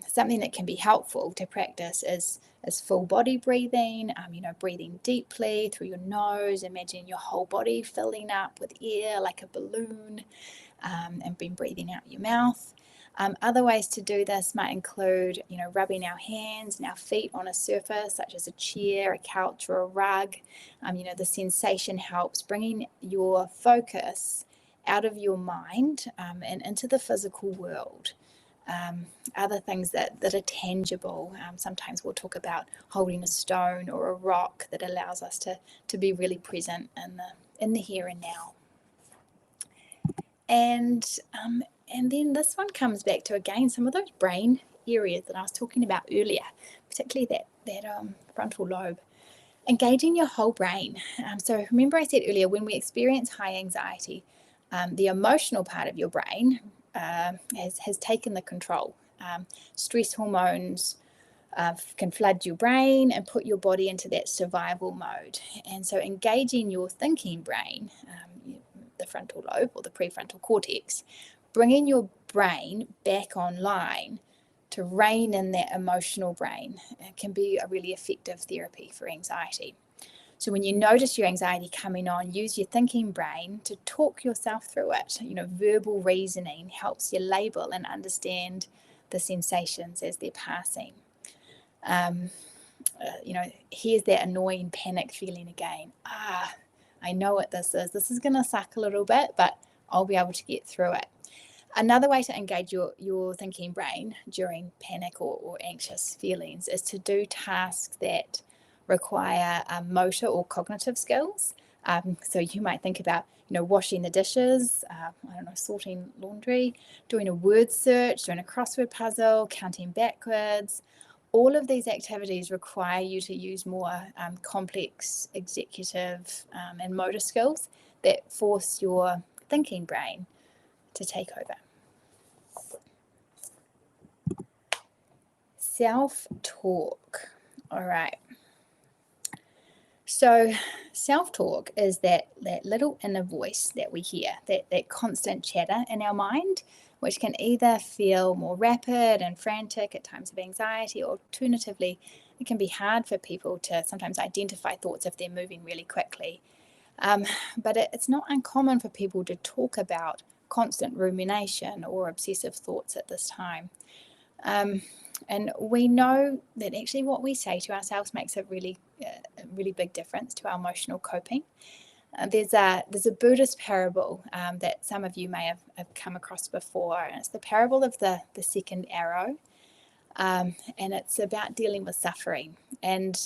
Something that can be helpful to practice is full body breathing, breathing deeply through your nose. Imagine your whole body filling up with air like a balloon, and then breathing out your mouth. Other ways to do this might include, rubbing our hands and our feet on a surface such as a chair, a couch, or a rug. The sensation helps bringing your focus out of your mind and into the physical world. Other things that are tangible. Sometimes we'll talk about holding a stone or a rock that allows us to be really present in the here and now. And then this one comes back to, again, some of those brain areas that I was talking about earlier, particularly that frontal lobe. Engaging your whole brain. So remember I said earlier, when we experience high anxiety, the emotional part of your brain has taken the control. Stress hormones can flood your brain and put your body into that survival mode. And so engaging your thinking brain, the frontal lobe or the prefrontal cortex, bringing your brain back online to rein in that emotional brain can be a really effective therapy for anxiety. So when you notice your anxiety coming on, use your thinking brain to talk yourself through it. Verbal reasoning helps you label and understand the sensations as they're passing. Here's that annoying panic feeling again. I know what this is. This is going to suck a little bit, but I'll be able to get through it. Another way to engage your thinking brain during panic or anxious feelings is to do tasks that require motor or cognitive skills. So you might think about, washing the dishes, sorting laundry, doing a word search, doing a crossword puzzle, counting backwards. All of these activities require you to use more complex executive and motor skills that force your thinking brain to take over. Self-talk. All right. So self-talk is that little inner voice that we hear, that constant chatter in our mind, which can either feel more rapid and frantic at times of anxiety, or alternatively, it can be hard for people to sometimes identify thoughts if they're moving really quickly. But it's not uncommon for people to talk about constant rumination or obsessive thoughts at this time. And we know that actually what we say to ourselves makes a really big difference to our emotional coping. There's a Buddhist parable that some of you may have come across before, and it's the parable of the second arrow, and it's about dealing with suffering. And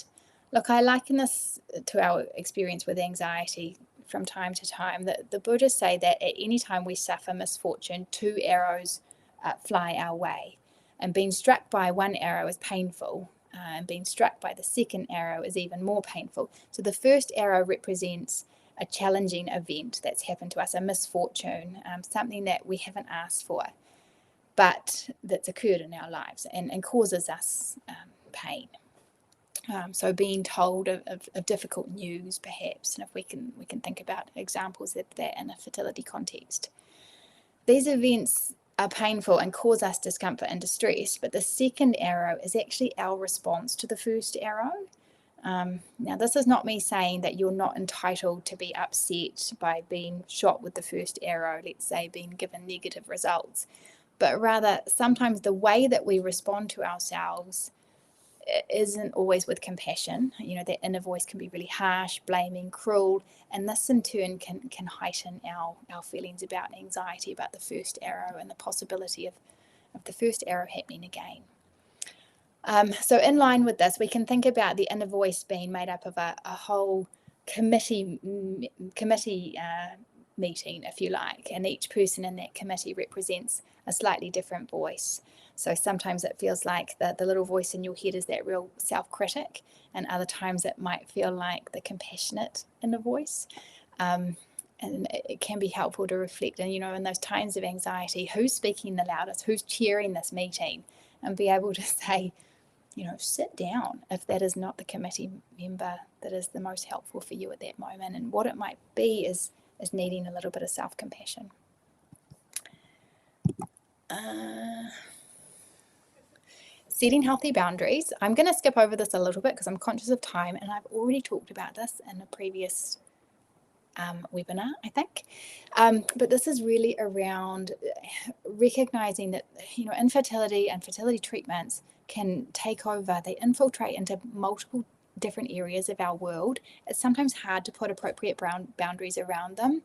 look, I liken this to our experience with anxiety from time to time. The Buddhists say that at any time we suffer misfortune, 2 arrows fly our way. And being struck by one arrow is painful, and being struck by the second arrow is even more painful. So the first arrow represents a challenging event that's happened to us, a misfortune, something that we haven't asked for, but that's occurred in our lives and causes us pain. So being told of difficult news, perhaps, and if we can think about examples of that in a fertility context. These events are painful and cause us discomfort and distress, but the second arrow is actually our response to the first arrow. Now, this is not me saying that you're not entitled to be upset by being shot with the first arrow, let's say being given negative results, but rather sometimes the way that we respond to ourselves isn't always with compassion. That inner voice can be really harsh, blaming, cruel, and this in turn can heighten our feelings about anxiety about the first arrow and the possibility of the first arrow happening again. So in line with this, we can think about the inner voice being made up of a whole committee meeting, if you like, and each person in that committee represents a slightly different voice. So sometimes it feels like the little voice in your head is that real self-critic, and other times it might feel like the compassionate inner voice. And it can be helpful to reflect, and in those times of anxiety, who's speaking the loudest, who's chairing this meeting, and be able to say, sit down if that is not the committee member that is the most helpful for you at that moment. And what it might be is needing a little bit of self-compassion. Setting healthy boundaries. I'm going to skip over this a little bit because I'm conscious of time, and I've already talked about this in a previous webinar, I think. But this is really around recognizing that, infertility and fertility treatments can take over, they infiltrate into multiple different areas of our world. It's sometimes hard to put appropriate boundaries around them.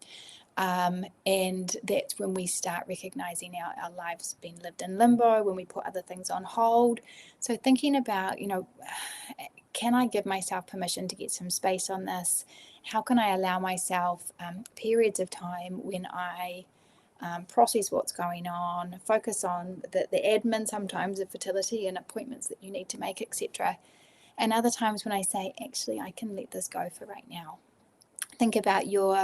And that's when we start recognizing our lives being lived in limbo, when we put other things on hold. So thinking about, can I give myself permission to get some space on this? How can I allow myself periods of time when I process what's going on, focus on the admin sometimes of fertility and appointments that you need to make, etc. And other times when I say, actually, I can let this go for right now. Think about your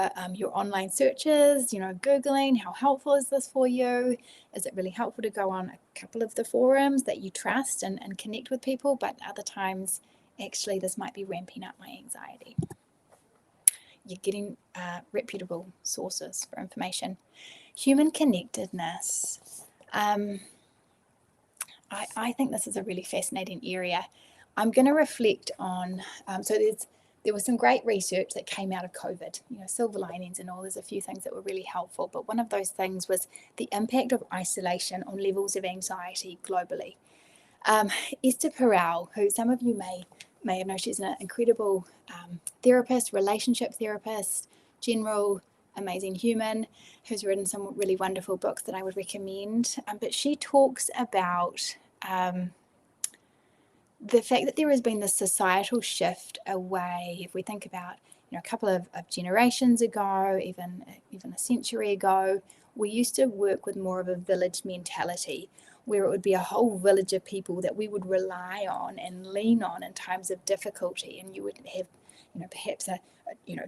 online searches, Googling, how helpful is this for you? Is it really helpful to go on a couple of the forums that you trust and connect with people? But other times, actually, this might be ramping up my anxiety. You're getting reputable sources for information. Human connectedness. I think this is a really fascinating area. I'm going to reflect on, there was some great research that came out of COVID, silver linings and all. There's a few things that were really helpful, but one of those things was the impact of isolation on levels of anxiety globally. Esther Perel, who some of you may have known, she's an incredible therapist, relationship therapist, general amazing human, who's written some really wonderful books that I would recommend. But she talks about the fact that there has been this societal shift away. If we think about, a couple of generations ago, even a century ago, we used to work with more of a village mentality, where it would be a whole village of people that we would rely on and lean on in times of difficulty. And you would have, perhaps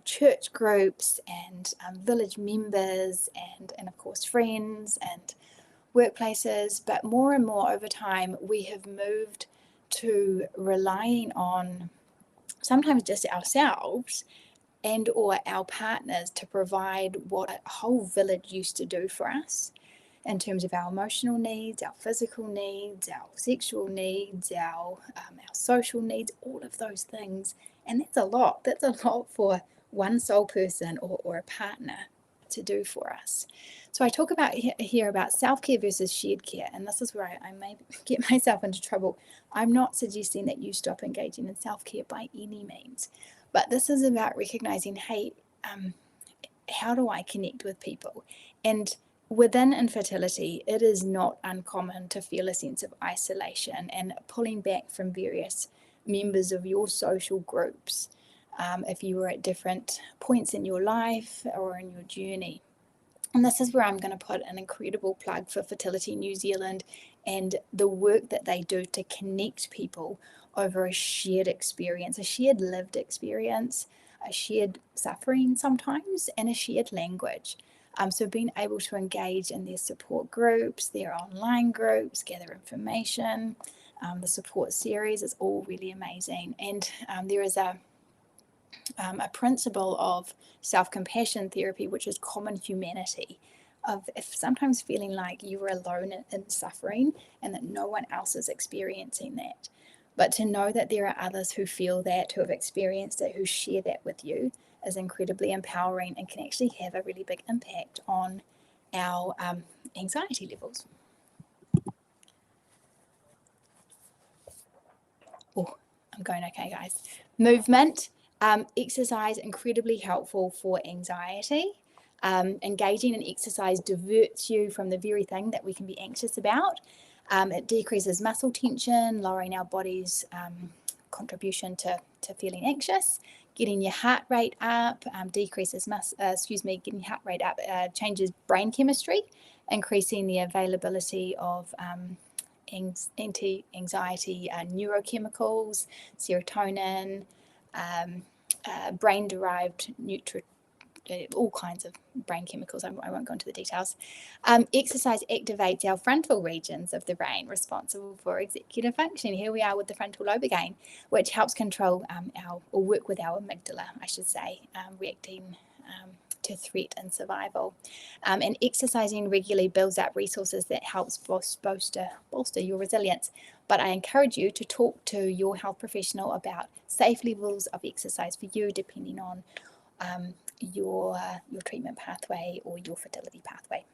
church groups and village members and of course friends and workplaces. But more and more over time, we have moved to relying on sometimes just ourselves and or our partners to provide what a whole village used to do for us in terms of our emotional needs, our physical needs, our sexual needs, our social needs, all of those things. And that's a lot. That's a lot for one sole person or a partner to do for us. So I talk about here about self-care versus shared care, and this is where I may get myself into trouble. I'm not suggesting that you stop engaging in self-care by any means, but this is about recognizing, hey, how do I connect with people? And within infertility, it is not uncommon to feel a sense of isolation and pulling back from various members of your social groups if you were at different points in your life or in your journey. And this is where I'm going to put an incredible plug for Fertility New Zealand and the work that they do to connect people over a shared experience, a shared lived experience, a shared suffering sometimes, and a shared language. So being able to engage in their support groups, their online groups, gather information, the support series is all really amazing. And there is a principle of self-compassion therapy, which is common humanity, of if sometimes feeling like you were alone in suffering and that no one else is experiencing that. But to know that there are others who feel that, who have experienced it, who share that with you is incredibly empowering and can actually have a really big impact on our anxiety levels. Oh, I'm going okay, guys. Movement. Exercise, incredibly helpful for anxiety. Engaging in exercise diverts you from the very thing that we can be anxious about. It decreases muscle tension, lowering our body's contribution to feeling anxious. Getting your heart rate up getting heart rate up changes brain chemistry, increasing the availability of anti-anxiety neurochemicals, serotonin, brain-derived all kinds of brain chemicals. I won't go into the details. Exercise activates our frontal regions of the brain responsible for executive function. Here we are with the frontal lobe again, which helps control or work with our amygdala, I should say, reacting to threat and survival. And exercising regularly builds up resources that helps bolster your resilience. But I encourage you to talk to your health professional about safe levels of exercise for you, depending on your treatment pathway or your fertility pathway.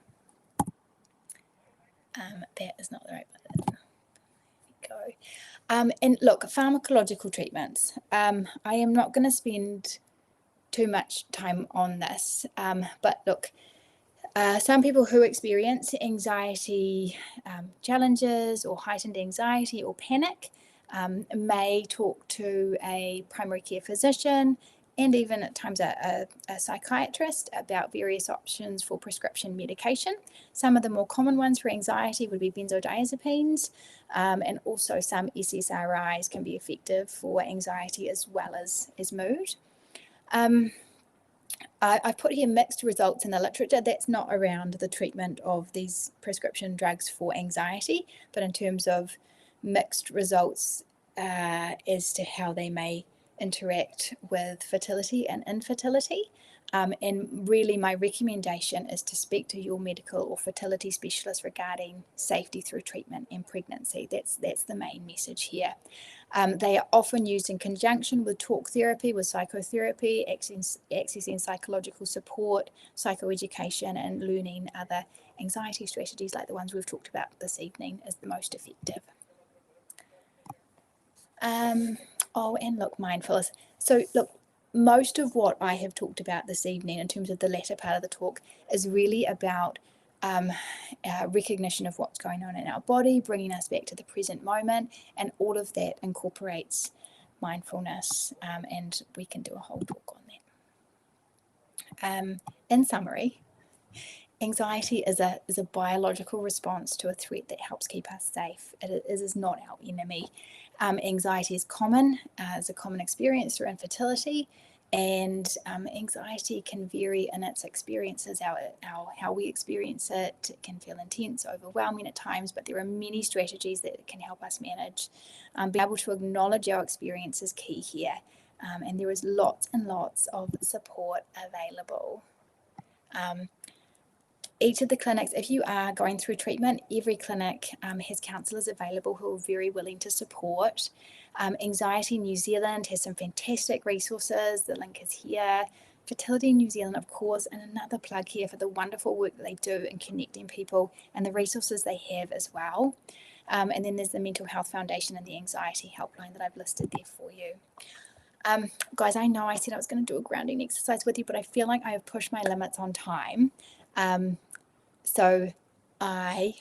That is not the right button. There we go. And look, pharmacological treatments. I am not going to spend too much time on this, but look, some people who experience anxiety challenges or heightened anxiety or panic may talk to a primary care physician and even at times a psychiatrist about various options for prescription medication. Some of the more common ones for anxiety would be benzodiazepines, and also some SSRIs can be effective for anxiety as well as mood. I've put here mixed results in the literature. That's not around the treatment of these prescription drugs for anxiety, but in terms of mixed results as to how they may interact with fertility and infertility. And really my recommendation is to speak to your medical or fertility specialist regarding safety through treatment and pregnancy. That's the main message here. They are often used in conjunction with talk therapy, with psychotherapy, accessing psychological support, psychoeducation, and learning other anxiety strategies like the ones we've talked about this evening is the most effective. And look, mindfulness. So look, most of what I have talked about this evening in terms of the latter part of the talk is really about recognition of what's going on in our body, bringing us back to the present moment, and all of that incorporates mindfulness, and we can do a whole talk on that. In summary, anxiety is a biological response to a threat that helps keep us safe. It is not our enemy. Anxiety is common, it's a common experience through infertility, and anxiety can vary in its experiences, how we experience it. It can feel intense, overwhelming at times, but there are many strategies that can help us manage. Being able to acknowledge our experience is key here, and there is lots and lots of support available. Each of the clinics, if you are going through treatment, every clinic has counsellors available who are very willing to support. Anxiety New Zealand has some fantastic resources. The link is here. Fertility New Zealand, of course, and another plug here for the wonderful work that they do in connecting people and the resources they have as well. And then there's the Mental Health Foundation and the Anxiety Helpline that I've listed there for you. Guys, I know I said I was going to do a grounding exercise with you, but I feel like I have pushed my limits on time. So I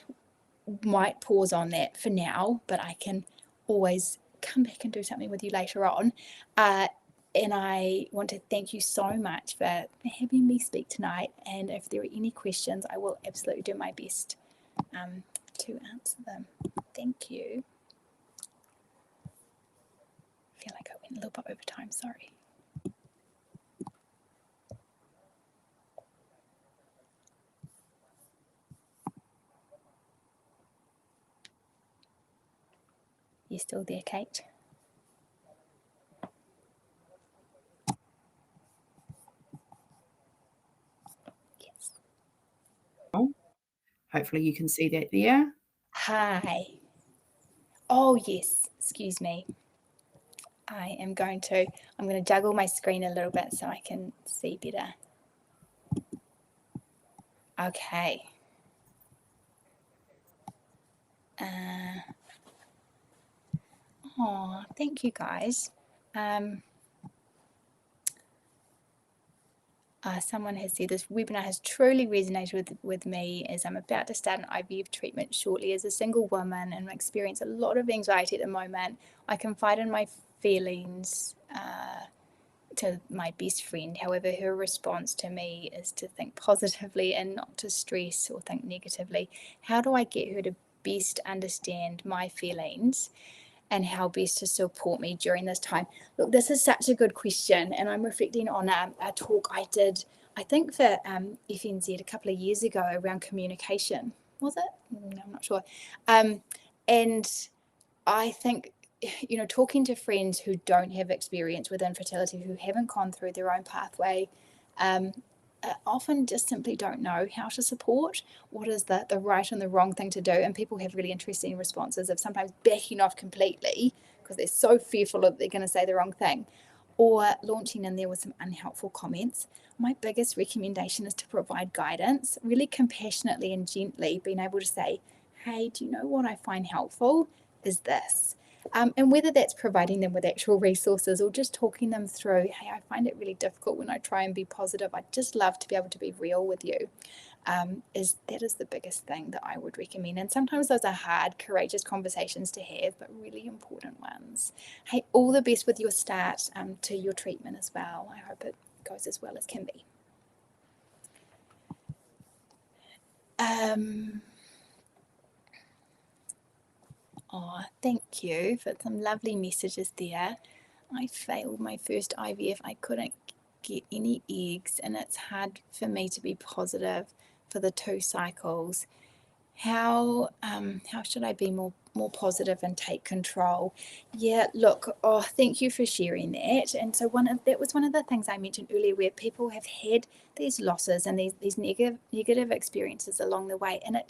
might pause on that for now, but I can always come back and do something with you later on. And I want to thank you so much for having me speak tonight. And if there are any questions, I will absolutely do my best to answer them. Thank you. I feel like I went a little bit over time, sorry. You still there, Kate? Yes. Hopefully you can see that there. Hi. Oh, yes. Excuse me. I'm going to juggle my screen a little bit so I can see better. Okay. Oh, thank you guys. Someone has said this webinar has truly resonated with me as I'm about to start an IVF treatment shortly. As a single woman and experience a lot of anxiety at the moment, I confide in my feelings to my best friend. However, her response to me is to think positively and not to stress or think negatively. How do I get her to best understand my feelings and how best to support me during this time? Look, this is such a good question, and I'm reflecting on a talk I did, I think for FNZ a couple of years ago around communication. Was it? No, I'm not sure. And I think, you know, talking to friends who don't have experience with infertility, who haven't gone through their own pathway, often just simply don't know how to support, what is the right and the wrong thing to do. And people have really interesting responses of sometimes backing off completely because they're so fearful that they're going to say the wrong thing, or launching in there with some unhelpful comments, my biggest recommendation is to provide guidance, really compassionately and gently, being able to say, hey, do you know what I find helpful is this? And whether that's providing them with actual resources or just talking them through, hey, I find it really difficult when I try and be positive. I'd just love to be able to be real with you. Is the biggest thing that I would recommend. And sometimes those are hard, courageous conversations to have, but really important ones. Hey, all the best with your start to your treatment as well. I hope it goes as well as can be. Thank you for some lovely messages there. I failed my first IVF. I couldn't get any eggs, and it's hard for me to be positive for the 2 cycles. How should I be more positive and take control? Yeah, look, thank you for sharing that. And so that was one of the things I mentioned earlier, where people have had these losses and these negative experiences along the way, and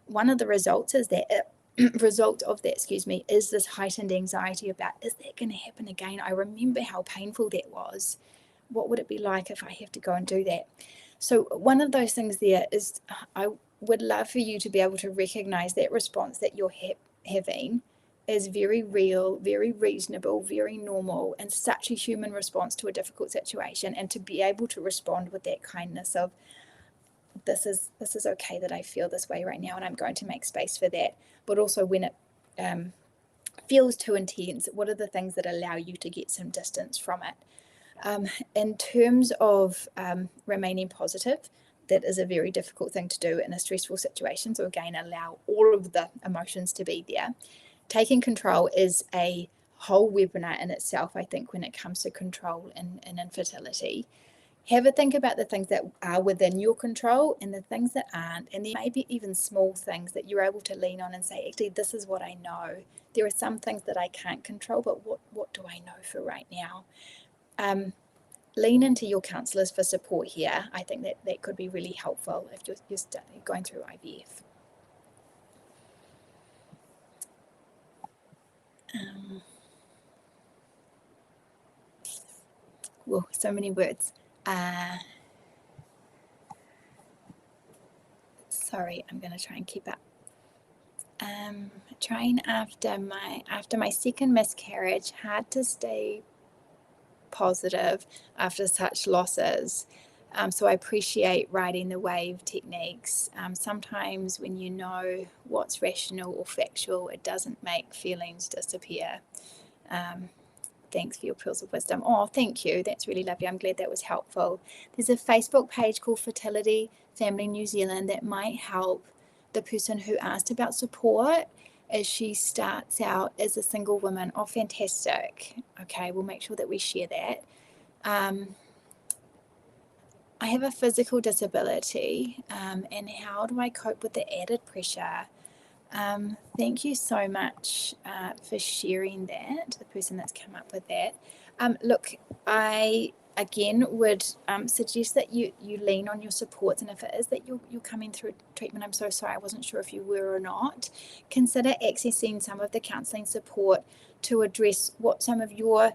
one of the results is that is this heightened anxiety about, is that going to happen again? I remember how painful that was. What would it be like if I have to go and do that? So one of those things there is, I would love for you to be able to recognize that response that you're having is very real, very reasonable, very normal, and such a human response to a difficult situation, and to be able to respond with that kindness of, this is okay that I feel this way right now, and I'm going to make space for that. But also, when it feels too intense, what are the things that allow you to get some distance from it? In terms of remaining positive, that is a very difficult thing to do in a stressful situation. So again, allow all of the emotions to be there. Taking control is a whole webinar in itself, I think, when it comes to control in infertility. Have a think about the things that are within your control and the things that aren't. And there may be even small things that you're able to lean on and say, actually, this is what I know. There are some things that I can't control, but what do I know for right now? Lean into your counsellors for support here. I think that could be really helpful if you're going through IVF. Whoa, so many words. Sorry, I'm going to try and keep up. Trying after my second miscarriage, hard to stay positive after such losses. So I appreciate riding the wave techniques. Sometimes when you know what's rational or factual, it doesn't make feelings disappear. Thanks for your pearls of wisdom. Oh, thank you. That's really lovely. I'm glad that was helpful. There's a Facebook page called Fertility Family New Zealand that might help the person who asked about support as she starts out as a single woman. Oh, fantastic. Okay, we'll make sure that we share that. I have a physical disability, and how do I cope with the added pressure? Thank you so much for sharing that, the person that's come up with that. Look, I again would suggest that you lean on your supports, and if it is that you're coming through treatment, I'm so sorry, I wasn't sure if you were or not, consider accessing some of the counselling support to address what some of your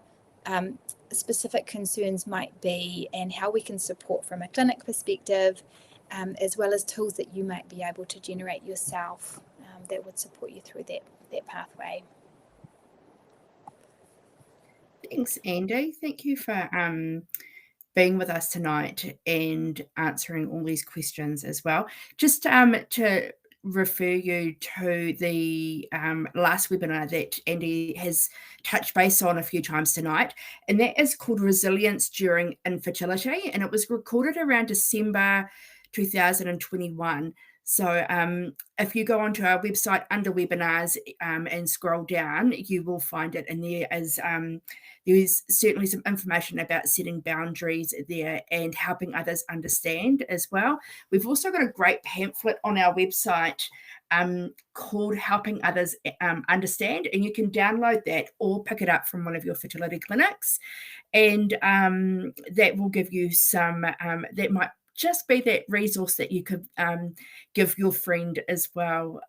specific concerns might be, and how we can support from a clinic perspective, as well as tools that you might be able to generate yourself that would support you through that pathway. Thanks, Andy. Thank you for being with us tonight and answering all these questions as well. Just to refer you to the last webinar that Andy has touched base on a few times tonight, and that is called Resilience During Infertility, and it was recorded around December 2021. So if you go onto our website under webinars and scroll down, you will find it, and there's certainly some information about setting boundaries there and helping others understand as well. We've also got a great pamphlet on our website called Helping Others Understand, and you can download that or pick it up from one of your fertility clinics, and that will give you some, that might just be that resource that you could give your friend as well,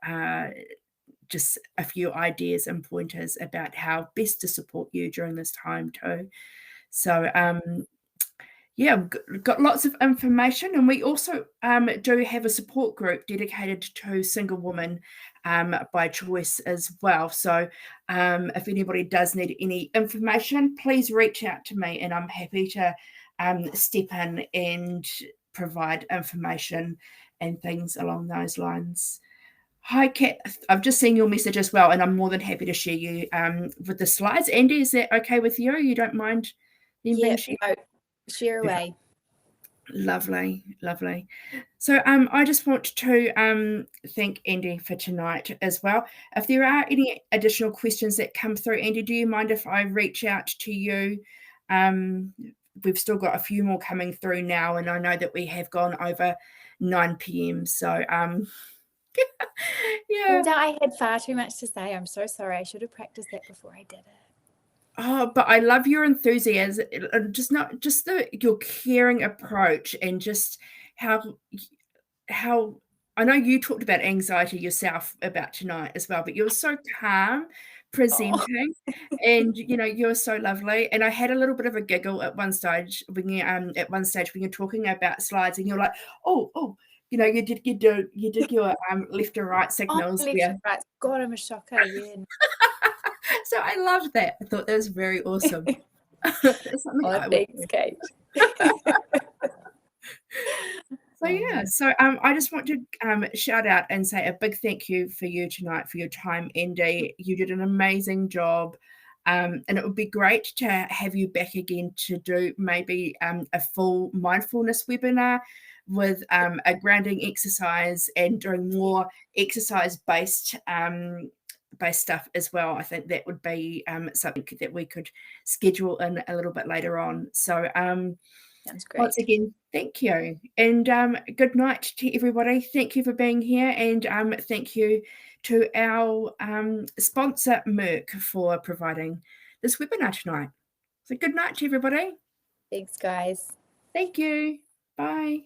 just a few ideas and pointers about how best to support you during this time too. So yeah, we've got lots of information, and we also do have a support group dedicated to single women by choice as well. So if anybody does need any information, please reach out to me, and I'm happy to step in and provide information and things along those lines. Hi, Kat. I've just seen your message as well, and I'm more than happy to share you with the slides. Andy, is that okay with you? You don't mind them being shared? No, share away. Lovely, lovely. So I just want to thank Andy for tonight as well. If there are any additional questions that come through, Andy, do you mind if I reach out to you? We've still got a few more coming through now, and I know that we have gone over 9 p.m. So yeah. I had far too much to say. I'm so sorry. I should have practiced that before I did it. Oh, but I love your enthusiasm, just your caring approach, and just how I know you talked about anxiety yourself about tonight as well, but you were so calm presenting, and you're so lovely. And I had a little bit of a giggle at one stage when you're talking about slides, and you're like, oh, you did your left or right signals. Left Yeah. and right. God, I'm a shocker. Yeah. So I loved that. I thought that was very awesome. That's something I would Thanks, Kate. So yeah, so I just want to shout out and say a big thank you for you tonight, for your time, Andy. You did an amazing job, and it would be great to have you back again to do maybe a full mindfulness webinar with a grounding exercise and doing more exercise-based stuff as well. I think that would be something that we could schedule in a little bit later on. So sounds great. Once again, thank you. And good night to everybody. Thank you for being here. And thank you to our sponsor, Merck, for providing this webinar tonight. So good night to everybody. Thanks, guys. Thank you. Bye.